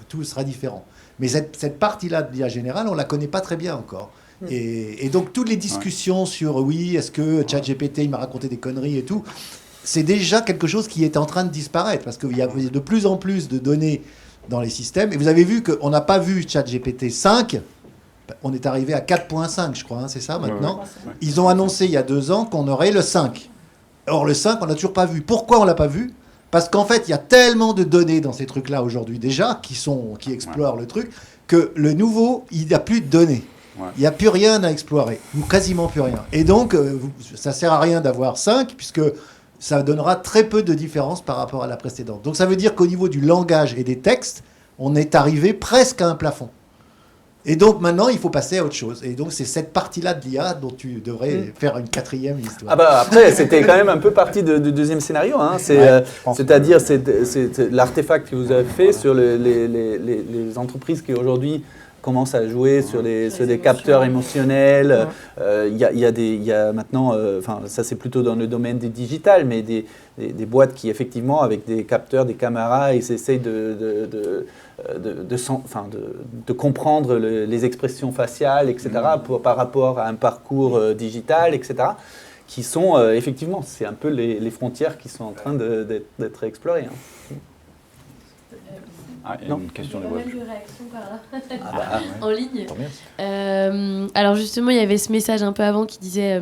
tout sera différent. Mais cette partie-là de l'IA générale, on ne la connaît pas très bien encore. Et donc toutes les discussions sur, oui, est-ce que ChatGPT, il m'a raconté des conneries et tout, c'est déjà quelque chose qui est en train de disparaître, parce qu'il y a de plus en plus de données dans les systèmes. Et vous avez vu qu'on n'a pas vu ChatGPT 5, on est arrivé à 4.5, je crois, c'est ça maintenant. Ils ont annoncé il y a 2 ans qu'on aurait le 5. Or, le 5, on n'a toujours pas vu. Pourquoi on ne l'a pas vu? Parce qu'en fait, il y a tellement de données dans ces trucs-là aujourd'hui déjà, qui explorent le truc, que le nouveau, il n'y a plus de données. Il n'y a plus rien à explorer, ou quasiment plus rien. Et donc, ça ne sert à rien d'avoir 5, puisque ça donnera très peu de différence par rapport à la précédente. Donc ça veut dire qu'au niveau du langage et des textes, on est arrivé presque à un plafond. Et donc maintenant, il faut passer à autre chose. Et donc c'est cette partie-là de l'IA dont tu devrais faire une 4e histoire. Ah bah après, c'était quand même un peu partie du deuxième scénario. Hein. C'est-à-dire c'est l'artefact que vous avez fait sur les entreprises qui aujourd'hui commencent à jouer sur des capteurs émotionnels. Il y a maintenant, ça c'est plutôt dans le domaine des digital, mais des boîtes qui effectivement avec des capteurs, des caméras, ils essayent de comprendre les expressions faciales, etc., par rapport à un parcours digital, etc., qui sont effectivement, c'est un peu les frontières qui sont en train d'être explorées. Hein. Il y a une question de réaction par là, en ligne. Alors justement, il y avait ce message un peu avant qui disait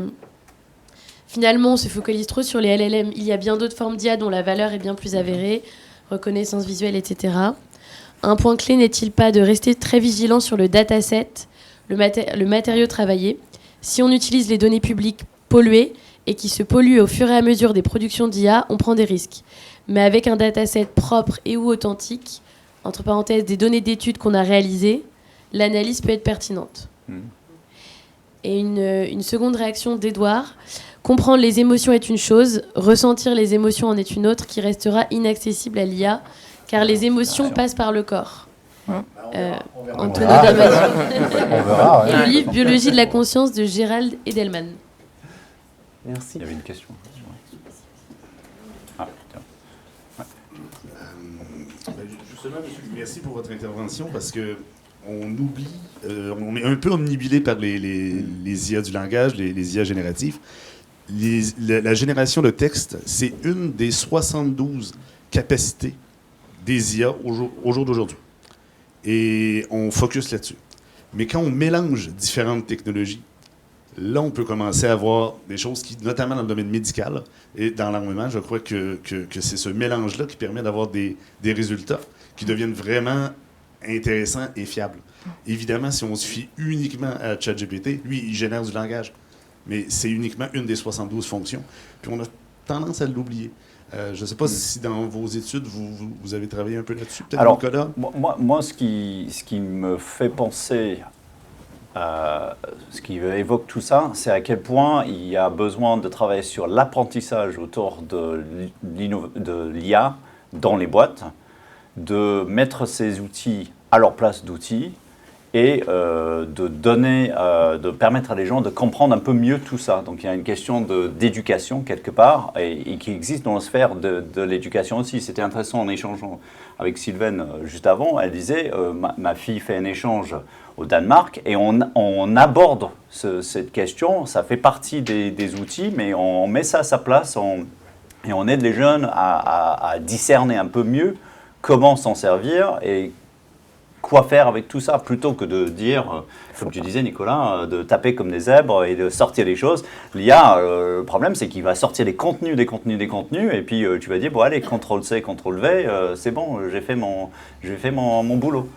finalement, on se focalise trop sur les LLM. Il y a bien d'autres formes d'IA dont la valeur est bien plus avérée, reconnaissance visuelle, etc. Un point clé n'est-il pas de rester très vigilant sur le dataset, le matériau travaillé? Si on utilise les données publiques polluées et qui se polluent au fur et à mesure des productions d'IA, on prend des risques. Mais avec un dataset propre et ou authentique, entre parenthèses, des données d'études qu'on a réalisées, l'analyse peut être pertinente. Et une seconde réaction d'Edouard. Comprendre les émotions est une chose, ressentir les émotions en est une autre qui restera inaccessible à l'IA, car les émotions passent par le corps. Antonio Damasio. Et le livre Biologie de la conscience de Gérald Edelman. Merci. Il y avait une question. Justement, monsieur, merci pour votre intervention, parce que on oublie, on est un peu omnibilé par les IA du langage, les IA génératifs. La génération de texte, c'est une des 72 capacités des IA au jour d'aujourd'hui. Et on focus là-dessus. Mais quand on mélange différentes technologies, là, on peut commencer à voir des choses qui, notamment dans le domaine médical et dans l'armement, je crois que c'est ce mélange-là qui permet d'avoir des résultats qui deviennent vraiment intéressants et fiables. Évidemment, si on se fie uniquement à ChatGPT, lui, il génère du langage, mais c'est uniquement une des 72 fonctions. Puis on a tendance à l'oublier. Je ne sais pas si dans vos études, vous avez travaillé un peu là-dessus, peut-être, Alors, Nicolas? Moi, ce qui me fait penser, ce qui évoque tout ça, c'est à quel point il y a besoin de travailler sur l'apprentissage autour de l'IA dans les boîtes, de mettre ces outils à leur place d'outils et de permettre à les gens de comprendre un peu mieux tout ça. Donc il y a une question d'éducation quelque part et qui existe dans la sphère de l'éducation aussi. C'était intéressant en échangeant avec Sylvaine juste avant. Elle disait ma fille fait un échange au Danemark et on aborde cette question. Ça fait partie des outils, mais on met ça à sa place et on aide les jeunes à discerner un peu mieux comment s'en servir et quoi faire avec tout ça, plutôt que de dire, comme tu disais Nicolas, de taper comme des zèbres et de sortir les choses. L'IA, le problème c'est qu'il va sortir des contenus, et puis tu vas dire, bon allez, CTRL-C, CTRL-V, c'est bon, j'ai fait mon boulot.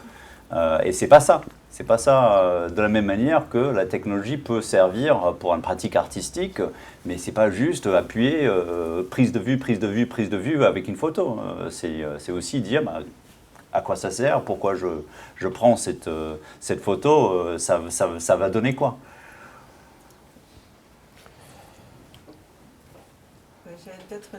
Et c'est pas ça. C'est pas ça de la même manière que la technologie peut servir pour une pratique artistique, mais c'est pas juste appuyer prise de vue avec une photo. C'est aussi dire à quoi ça sert, pourquoi je prends cette photo, ça va donner quoi. J'avais peut-être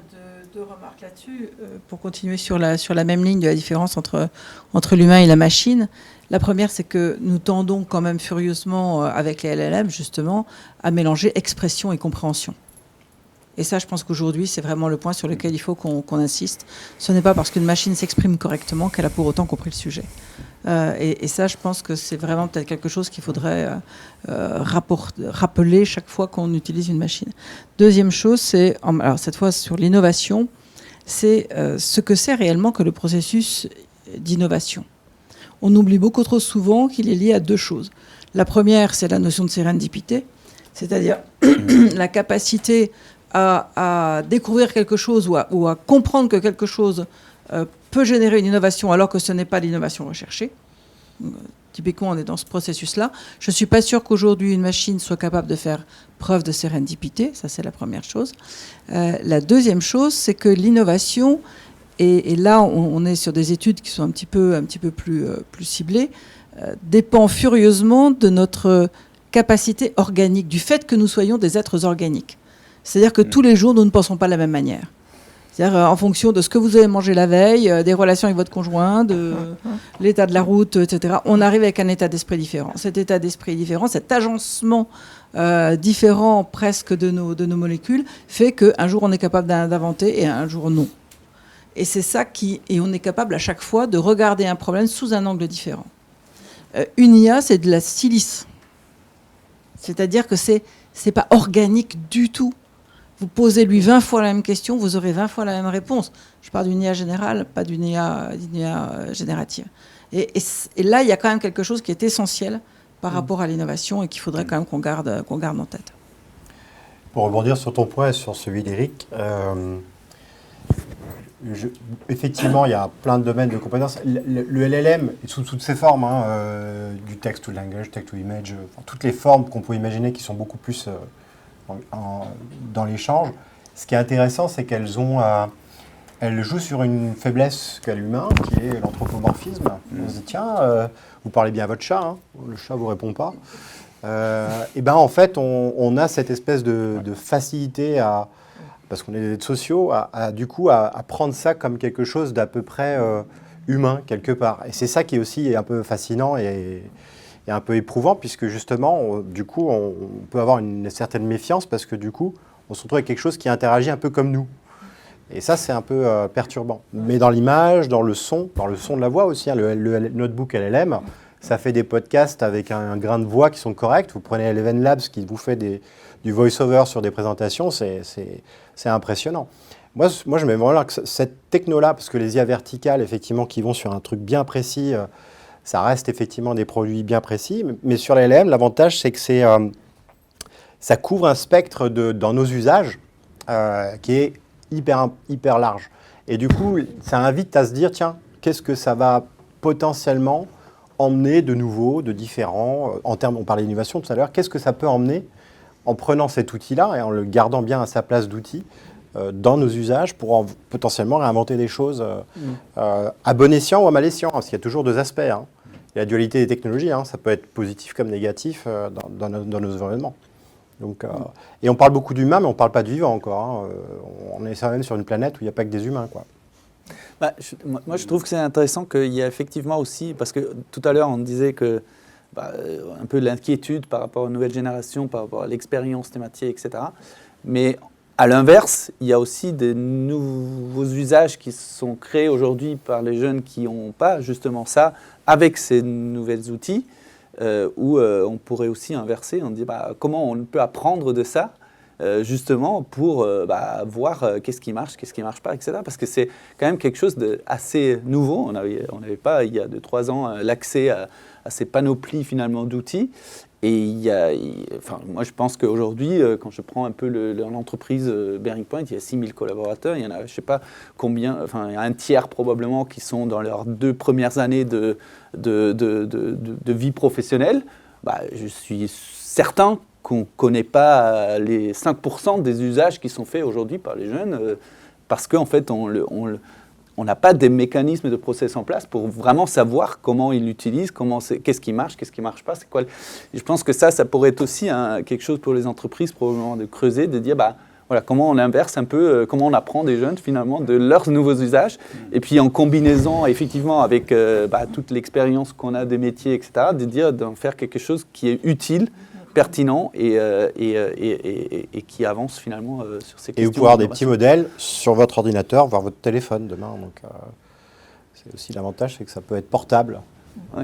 deux remarques là-dessus, pour continuer sur la même ligne de la différence entre l'humain et la machine. La première, c'est que nous tendons quand même furieusement, avec les LLM, justement, à mélanger expression et compréhension. Et ça, je pense qu'aujourd'hui, c'est vraiment le point sur lequel il faut qu'on insiste. Ce n'est pas parce qu'une machine s'exprime correctement qu'elle a pour autant compris le sujet. Et ça, je pense que c'est vraiment peut-être quelque chose qu'il faudrait rappeler chaque fois qu'on utilise une machine. Deuxième chose, c'est, alors cette fois sur l'innovation, c'est ce que c'est réellement que le processus d'innovation. On oublie beaucoup trop souvent qu'il est lié à deux choses. La première, c'est la notion de sérendipité, c'est-à-dire la capacité à découvrir quelque chose ou à comprendre que quelque chose peut générer une innovation alors que ce n'est pas l'innovation recherchée. Typiquement, on est dans ce processus-là. Je ne suis pas sûre qu'aujourd'hui, une machine soit capable de faire preuve de sérendipité. Ça, c'est la première chose. La deuxième chose, c'est que l'innovation, et là, on est sur des études qui sont un petit peu plus ciblées, dépend furieusement de notre capacité organique, du fait que nous soyons des êtres organiques. C'est-à-dire que tous les jours, nous ne pensons pas de la même manière. C'est-à-dire en fonction de ce que vous avez mangé la veille, des relations avec votre conjoint, de l'état de la route, etc. On arrive avec un état d'esprit différent. Cet état d'esprit différent, cet agencement différent presque de nos molécules, fait qu'un jour on est capable d'inventer et un jour non. Et c'est ça et on est capable à chaque fois de regarder un problème sous un angle différent. Une IA, c'est de la silice. C'est-à-dire que c'est pas organique du tout. Vous posez-lui 20 fois la même question, vous aurez 20 fois la même réponse. Je parle d'une IA générale, pas d'une IA générative. Et là, il y a quand même quelque chose qui est essentiel par rapport à l'innovation et qu'il faudrait quand même qu'on garde en tête. Pour rebondir sur ton point et sur celui d'Éric, effectivement, il y a plein de domaines de compétences. Le LLM, sous toutes ses formes, du text to language, text to image, toutes les formes qu'on peut imaginer qui sont beaucoup plus dans l'échange. Ce qui est intéressant, c'est qu'elles jouent sur une faiblesse qu'a l'humain, qui est l'anthropomorphisme. On se dit, tiens, vous parlez bien à votre chat, le chat ne vous répond pas. Et bien, en fait, on a cette espèce de facilité parce qu'on est des êtres sociaux, du coup, à prendre ça comme quelque chose d'à peu près humain, quelque part. Et c'est ça qui est aussi un peu fascinant et un peu éprouvant, puisque justement, du coup, on peut avoir une certaine méfiance, parce que du coup, on se retrouve avec quelque chose qui interagit un peu comme nous. Et ça, c'est un peu perturbant. Mais dans l'image, dans le son de la voix aussi, le notebook LLM, ça fait des podcasts avec un grain de voix qui sont corrects. Vous prenez Eleven Labs qui vous fait du voice-over sur des présentations, c'est impressionnant. Moi, je mets vraiment que cette techno-là, parce que les IA verticales, effectivement, qui vont sur un truc bien précis, ça reste effectivement des produits bien précis. Mais sur les LLM, l'avantage, c'est que ça couvre un spectre dans nos usages qui est hyper large. Et du coup, ça invite à se dire, tiens, qu'est-ce que ça va potentiellement emmener de nouveau, de différent, en termes, on parlait d'innovation tout à l'heure, qu'est-ce que ça peut emmener en prenant cet outil-là et en le gardant bien à sa place d'outil dans nos usages pour potentiellement réinventer des choses à bon escient ou à mal escient, parce qu'il y a toujours deux aspects. Hein. Il y a la dualité des technologies, hein, ça peut être positif comme négatif dans nos environnements. Donc, et on parle beaucoup d'humains, mais on ne parle pas de vivants encore. Hein. On est quand même sur une planète où il n'y a pas que des humains, quoi. Bah, moi, je trouve que c'est intéressant qu'il y a effectivement aussi, parce que tout à l'heure, on disait que un peu l'inquiétude par rapport aux nouvelles générations, par rapport à l'expérience des métiers, etc. Mais à l'inverse, il y a aussi des nouveaux usages qui sont créés aujourd'hui par les jeunes qui n'ont pas justement ça, avec ces nouveaux outils, où on pourrait aussi inverser, on dit comment on peut apprendre de ça, justement pour voir qu'est-ce qui marche pas, etc. Parce que c'est quand même quelque chose d'assez nouveau. On n'avait pas, il y a 2-3 ans, l'accès à ces panoplies finalement d'outils. Et moi je pense qu'aujourd'hui, quand je prends un peu l'entreprise Bearing Point, il y a 6000 collaborateurs, il y en a je ne sais pas combien, enfin il y a un tiers probablement qui sont dans leurs 2 premières années de vie professionnelle. Je suis certain qu'on ne connaît pas les 5% des usages qui sont faits aujourd'hui par les jeunes, parce qu'en fait, on n'a pas des mécanismes de process en place pour vraiment savoir comment ils l'utilisent, qu'est-ce qui marche pas. C'est quoi. Et je pense que ça pourrait être aussi quelque chose pour les entreprises, probablement de creuser, de dire voilà, comment on inverse un peu, comment on apprend des jeunes finalement de leurs nouveaux usages, et puis en combinaison effectivement avec toute l'expérience qu'on a des métiers, etc., d'en faire quelque chose qui est utile, pertinent et qui avance finalement sur ces questions. Et vous pouvez avoir des petits modèles sur votre ordinateur, voire votre téléphone demain. Donc, c'est aussi l'avantage, c'est que ça peut être portable. Ouais.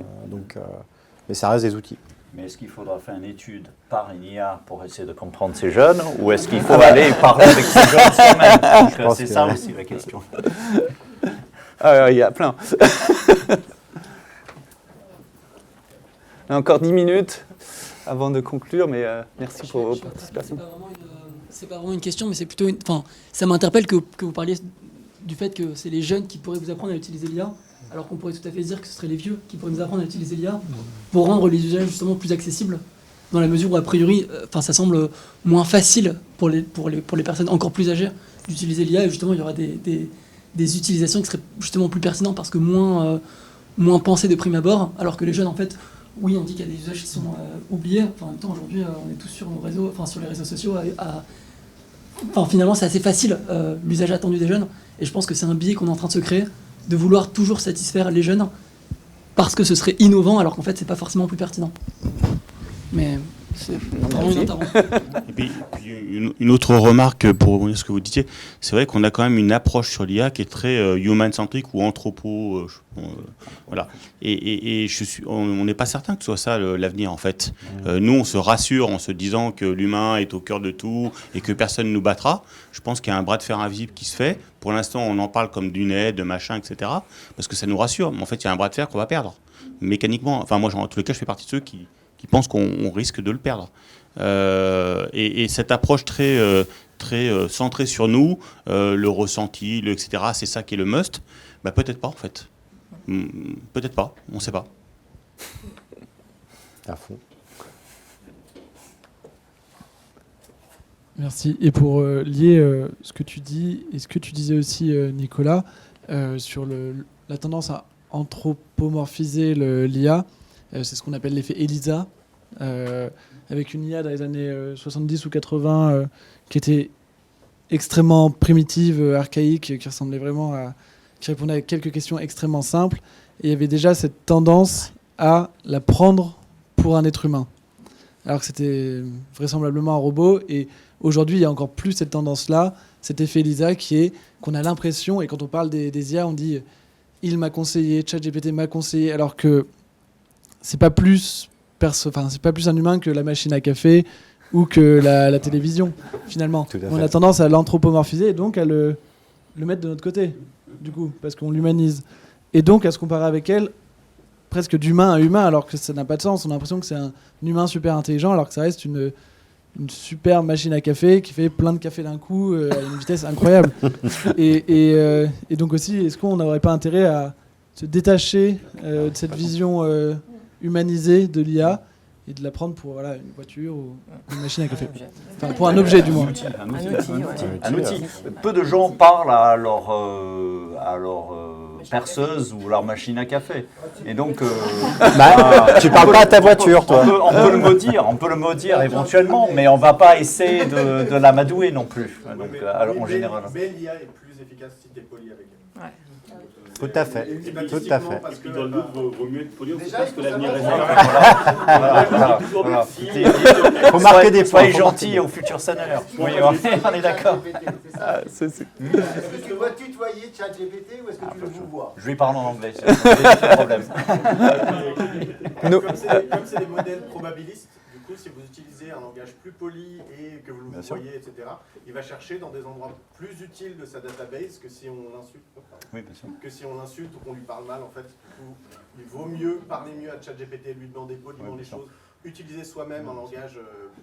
Mais ça reste des outils. Mais est-ce qu'il faudra faire une étude par une IA pour essayer de comprendre ces jeunes, ou est-ce qu'il faut aller parler avec ces jeunes soi-même? C'est ça aussi la question. Il y a plein. Encore 10 minutes avant de conclure, mais merci pour votre participation. C'est pas vraiment une question, mais c'est plutôt ça m'interpelle que vous parliez du fait que c'est les jeunes qui pourraient vous apprendre à utiliser l'IA, alors qu'on pourrait tout à fait dire que ce seraient les vieux qui pourraient nous apprendre à utiliser l'IA pour rendre les usages justement plus accessibles, dans la mesure où a priori, ça semble moins facile pour les personnes encore plus âgées d'utiliser l'IA, et justement il y aura des utilisations qui seraient justement plus pertinentes parce que moins pensées de prime abord, alors que les jeunes en fait, oui, on dit qu'il y a des usages qui sont oubliés. En même temps, aujourd'hui, on est tous sur nos réseaux, sur les réseaux sociaux. Finalement, c'est assez facile, l'usage attendu des jeunes. Et je pense que c'est un biais qu'on est en train de se créer, de vouloir toujours satisfaire les jeunes, parce que ce serait innovant, alors qu'en fait, c'est pas forcément plus pertinent. Mais c'est vraiment une intervention. Et puis une autre remarque pour rebondir sur ce que vous disiez, c'est vrai qu'on a quand même une approche sur l'IA qui est très human-centric ou anthropo. Voilà. Et on n'est pas certain que ce soit ça l'avenir en fait. Nous, on se rassure en se disant que l'humain est au cœur de tout et que personne ne nous battra. Je pense qu'il y a un bras de fer invisible qui se fait. Pour l'instant, on en parle comme d'une aide, de machin, etc. Parce que ça nous rassure. Mais en fait, il y a un bras de fer qu'on va perdre mécaniquement. Enfin, moi, en tous les cas, je fais partie de ceux qui pensent qu'on risque de le perdre. Et cette approche très centrée sur nous, le ressenti, etc., c'est ça qui est le must. Peut-être pas, en fait. Peut-être pas, on ne sait pas. À fond. Merci. Et pour lier ce que tu dis et ce que tu disais aussi, Nicolas, sur la tendance à anthropomorphiser l'IA, c'est ce qu'on appelle l'effet ELISA, avec une IA dans les années 70 ou 80 qui était extrêmement primitive, archaïque, qui ressemblait vraiment qui répondait à quelques questions extrêmement simples. Et il y avait déjà cette tendance à la prendre pour un être humain, alors que c'était vraisemblablement un robot. Et aujourd'hui, il y a encore plus cette tendance-là, cet effet ELISA qu'on a l'impression, et quand on parle des IA, on dit « il m'a conseillé, ChatGPT m'a conseillé », alors que c'est pas plus un humain que la machine à café ou que la télévision, finalement. On a tendance à l'anthropomorphiser et donc à le mettre de notre côté, du coup, parce qu'on l'humanise. Et donc à se comparer avec elle, presque d'humain à humain, alors que ça n'a pas de sens. On a l'impression que c'est un humain super intelligent, alors que ça reste une super machine à café qui fait plein de café d'un coup à une vitesse incroyable. Et donc aussi, est-ce qu'on n'aurait pas intérêt à se détacher de cette vision humanisée de l'IA et de la prendre pour voilà, une voiture ou une machine à café. Enfin, pour un objet du moins. Un outil. Peu de gens parlent à leur perceuse ou leur machine à café. Et donc, tu parles pas à ta voiture, toi. On peut le maudire éventuellement, mais on va pas essayer de l'amadouer non plus. Donc, en général. Mais l'IA est plus efficace si tu es poli avec elle. Ouais. Tout à fait. Tout à fait. Parce que dans le doute, vaut mieux être poli, on ne sait pas ce que l'avenir réserve. Faut marquer des points. Soyez gentils au futur sonneur. Oui, on est d'accord. Est-ce que tu vois tutoyer ChatGPT ou est-ce que tu le vous vois? Je lui parle en anglais, c'est le problème. Comme c'est des modèles probabilistes, du coup, si vous utilisez un langage plus poli et que vous le voyez, etc., il va chercher dans des endroits plus utiles de sa database que si on l'insulte. Oui, bien sûr. Que si on l'insulte ou qu'on lui parle mal, en fait. Du coup, il vaut mieux parler mieux à ChatGPT, lui demander poliment les choses, utiliser soi-même un langage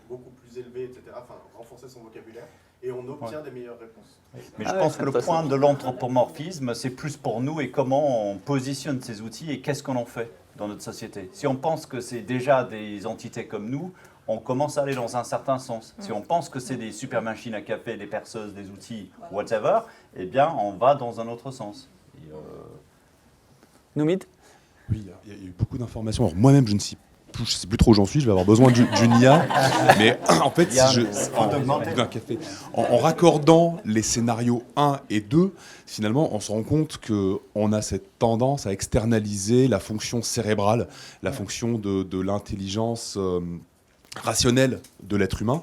beaucoup plus élevé, etc., enfin, renforcer son vocabulaire, et on obtient des meilleures réponses. Mais je pense que le point de l'anthropomorphisme, c'est plus pour nous et comment on positionne ces outils et qu'est-ce qu'on en fait dans notre société. Si on pense que c'est déjà des entités comme nous, on commence à aller dans un certain sens. Si on pense que c'est des super machines à café, des perceuses, des outils, whatever, eh bien, on va dans un autre sens. Noumid ? Oui, il y a eu beaucoup d'informations. Alors moi-même, je ne sais plus trop où j'en suis, je vais avoir besoin d'une IA. Mais en fait, en raccordant les scénarios 1 et 2, finalement, on se rend compte qu'on a cette tendance à externaliser la fonction cérébrale, la fonction de l'intelligence rationnelle de l'être humain.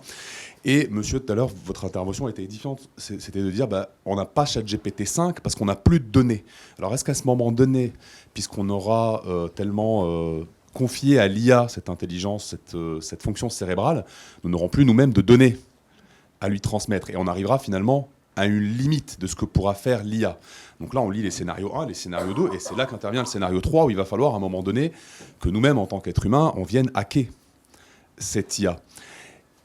Et monsieur, tout à l'heure, votre intervention était édifiante. C'était de dire, on n'a pas ChatGPT 5 parce qu'on n'a plus de données. Alors, est-ce qu'à ce moment donné, puisqu'on aura tellement confié à l'IA cette intelligence, cette fonction cérébrale, nous n'aurons plus nous-mêmes de données à lui transmettre. Et on arrivera finalement à une limite de ce que pourra faire l'IA. Donc là, on lit les scénarios 1, les scénarios 2, et c'est là qu'intervient le scénario 3, où il va falloir à un moment donné que nous-mêmes, en tant qu'êtres humains, on vienne hacker cette IA.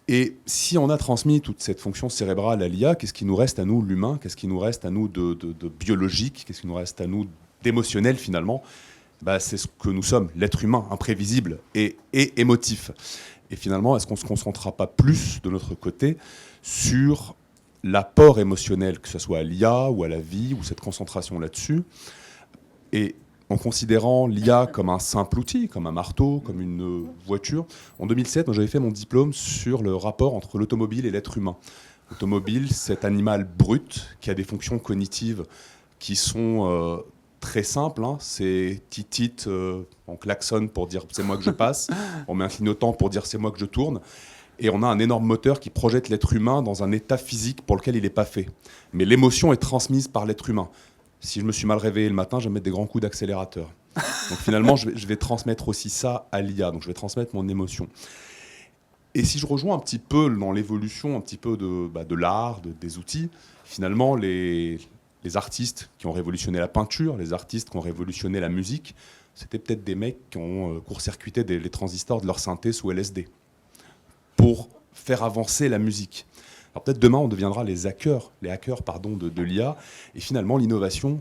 Et si on a transmis toute cette fonction cérébrale à l'IA, qu'est-ce qui nous reste à nous, l'humain? Qu'est-ce qui nous reste à nous de biologique? Qu'est-ce qui nous reste à nous d'émotionnel, finalement? C'est ce que nous sommes, l'être humain, imprévisible et émotif. Et finalement, est-ce qu'on ne se concentrera pas plus, de notre côté, sur l'apport émotionnel, que ce soit à l'IA ou à la vie, ou cette concentration là-dessus, et en considérant l'IA comme un simple outil, comme un marteau, comme une voiture. En 2007, moi, j'avais fait mon diplôme sur le rapport entre l'automobile et l'être humain. L'automobile, cet animal brut qui a des fonctions cognitives qui sont très simples. C'est titit, on klaxonne pour dire c'est moi que je passe, on met un clignotant pour dire c'est moi que je tourne. Et on a un énorme moteur qui projette l'être humain dans un état physique pour lequel il n'est pas fait. Mais l'émotion est transmise par l'être humain. Si je me suis mal réveillé le matin, je vais mettre des grands coups d'accélérateur. Donc finalement, je vais transmettre aussi ça à l'IA. Donc je vais transmettre mon émotion. Et si je rejoins un petit peu dans l'évolution un petit peu de l'art, des outils, finalement, les artistes qui ont révolutionné la peinture, les artistes qui ont révolutionné la musique, c'était peut-être des mecs qui ont court-circuité les transistors de leur synthé sous LSD pour faire avancer la musique. Alors peut-être demain, on deviendra les hackers de l'IA. Et finalement, l'innovation,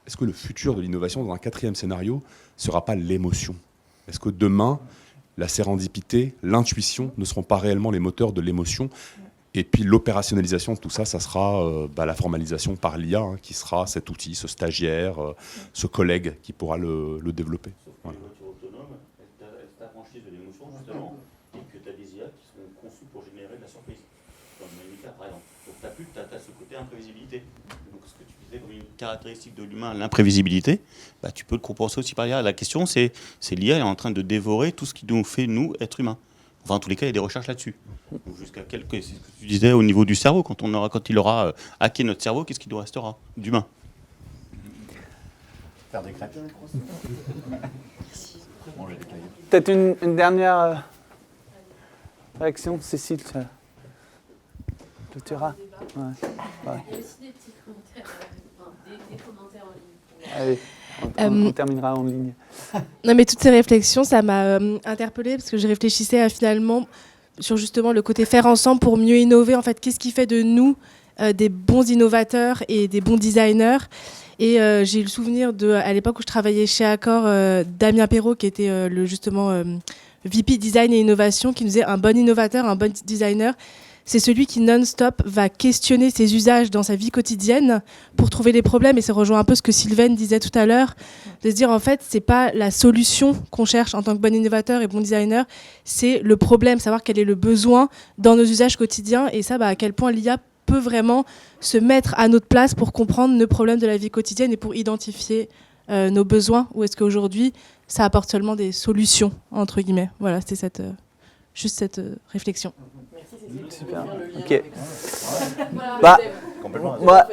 est-ce que le futur de l'innovation, dans un 4e scénario, ne sera pas l'émotion? Est-ce que demain, la sérendipité, l'intuition ne seront pas réellement les moteurs de l'émotion? Et puis l'opérationnalisation de tout ça, ça sera la formalisation par l'IA, qui sera cet outil, ce stagiaire, ce collègue qui pourra le développer. Voilà. Les voitures autonomes, elles t'affranchissent de l'émotion, justement, et que tu as des IA qui sont conçues pour générer de la surprise. Comme Monica, par exemple. Donc tu as ce côté imprévisibilité. Donc ce que tu disais comme une caractéristique de l'humain, l'imprévisibilité, tu peux le compenser aussi par l'IA. La question, c'est l'IA est en train de dévorer tout ce qui nous fait, nous, être humains. Enfin, en tous les cas, il y a des recherches là-dessus. Donc, jusqu'à c'est ce que tu disais au niveau du cerveau. Quand il aura hacké notre cerveau, qu'est-ce qui nous restera d'humain? Faire des crêpes. Peut-être une dernière réaction, Cécile. Clôtura. Ouais. Il y a aussi des petits commentaires, des commentaires en ligne. Allez, on terminera en ligne. Non, mais toutes ces réflexions, ça m'a interpellée parce que je réfléchissais à, finalement sur justement le côté faire ensemble pour mieux innover. En fait, qu'est-ce qui fait de nous des bons innovateurs et des bons designers? Et j'ai eu le souvenir à l'époque où je travaillais chez Accor, Damien Perrault, qui était VP Design et Innovation qui nous disait un bon innovateur, un bon designer, c'est celui qui non-stop va questionner ses usages dans sa vie quotidienne pour trouver les problèmes. Et ça rejoint un peu ce que Sylvaine disait tout à l'heure, de se dire en fait, c'est pas la solution qu'on cherche en tant que bon innovateur et bon designer, c'est le problème, savoir quel est le besoin dans nos usages quotidiens. Et ça, à quel point l'IA peut vraiment se mettre à notre place pour comprendre nos problèmes de la vie quotidienne et pour identifier nos besoins. Ou est-ce qu'aujourd'hui, ça apporte seulement des solutions, entre guillemets. Voilà, c'était juste cette réflexion. Super. Ok. Bah, moi,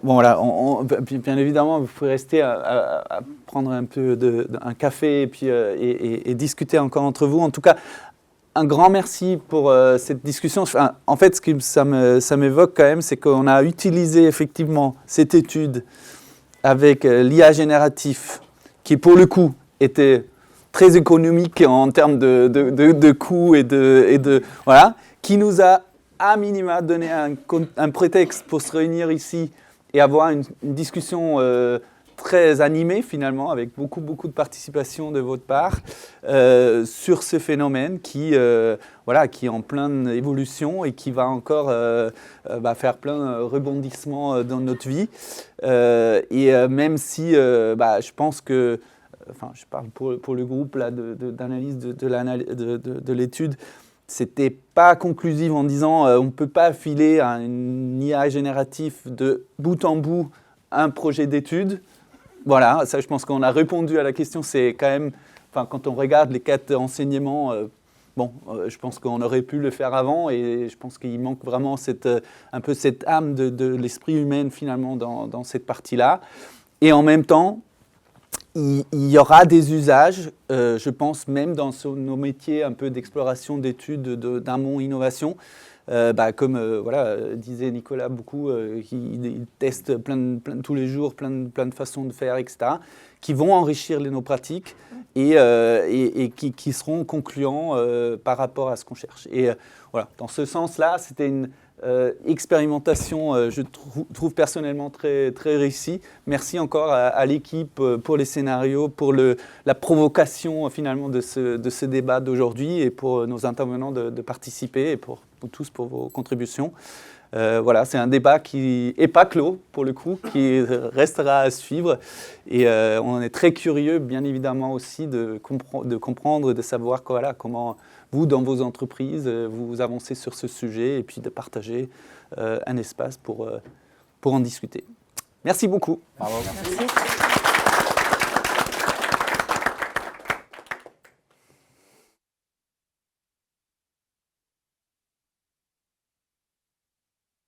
bon voilà, bien évidemment, vous pouvez rester à prendre un peu un café et puis et discuter encore entre vous. En tout cas, un grand merci pour cette discussion. Enfin, en fait, ce que ça m'évoque quand même, c'est qu'on a utilisé effectivement cette étude avec l'IA génératif, qui pour le coup était très économique en termes de coûts et de voilà, qui nous a à minima donné un prétexte pour se réunir ici et avoir une discussion très animée finalement, avec beaucoup de participation de votre part sur ce phénomène qui est en pleine évolution et qui va encore faire plein de rebondissements dans notre vie. Même si je pense que, enfin, je parle pour le groupe là, d'analyse de l'étude, c'était pas conclusif en disant on ne peut pas filer à une IA génératif de bout en bout un projet d'étude. Voilà, ça je pense qu'on a répondu à la question. C'est quand même, enfin, quand on regarde les 4 enseignements, je pense qu'on aurait pu le faire avant et je pense qu'il manque vraiment un peu cette âme de l'esprit humain finalement dans cette partie-là. Et en même temps, il y aura des usages, je pense même dans nos métiers un peu d'exploration, d'études, d'amont innovation, comme disait Nicolas beaucoup, il teste tous les jours plein de façons de faire, etc., qui vont enrichir nos pratiques et qui seront concluants par rapport à ce qu'on cherche. Et voilà, dans ce sens-là, c'était une expérimentation, je trouve personnellement très, très réussie. Merci encore à l'équipe pour les scénarios, pour la provocation finalement de ce débat d'aujourd'hui et pour nos intervenants de participer et pour vous tous pour vos contributions. Voilà, c'est un débat qui n'est pas clos pour le coup, qui restera à suivre et on est très curieux bien évidemment aussi de comprendre, de savoir comment vous, dans vos entreprises, vous avancez sur ce sujet et puis de partager un espace pour en discuter. Merci beaucoup. Bravo. Merci.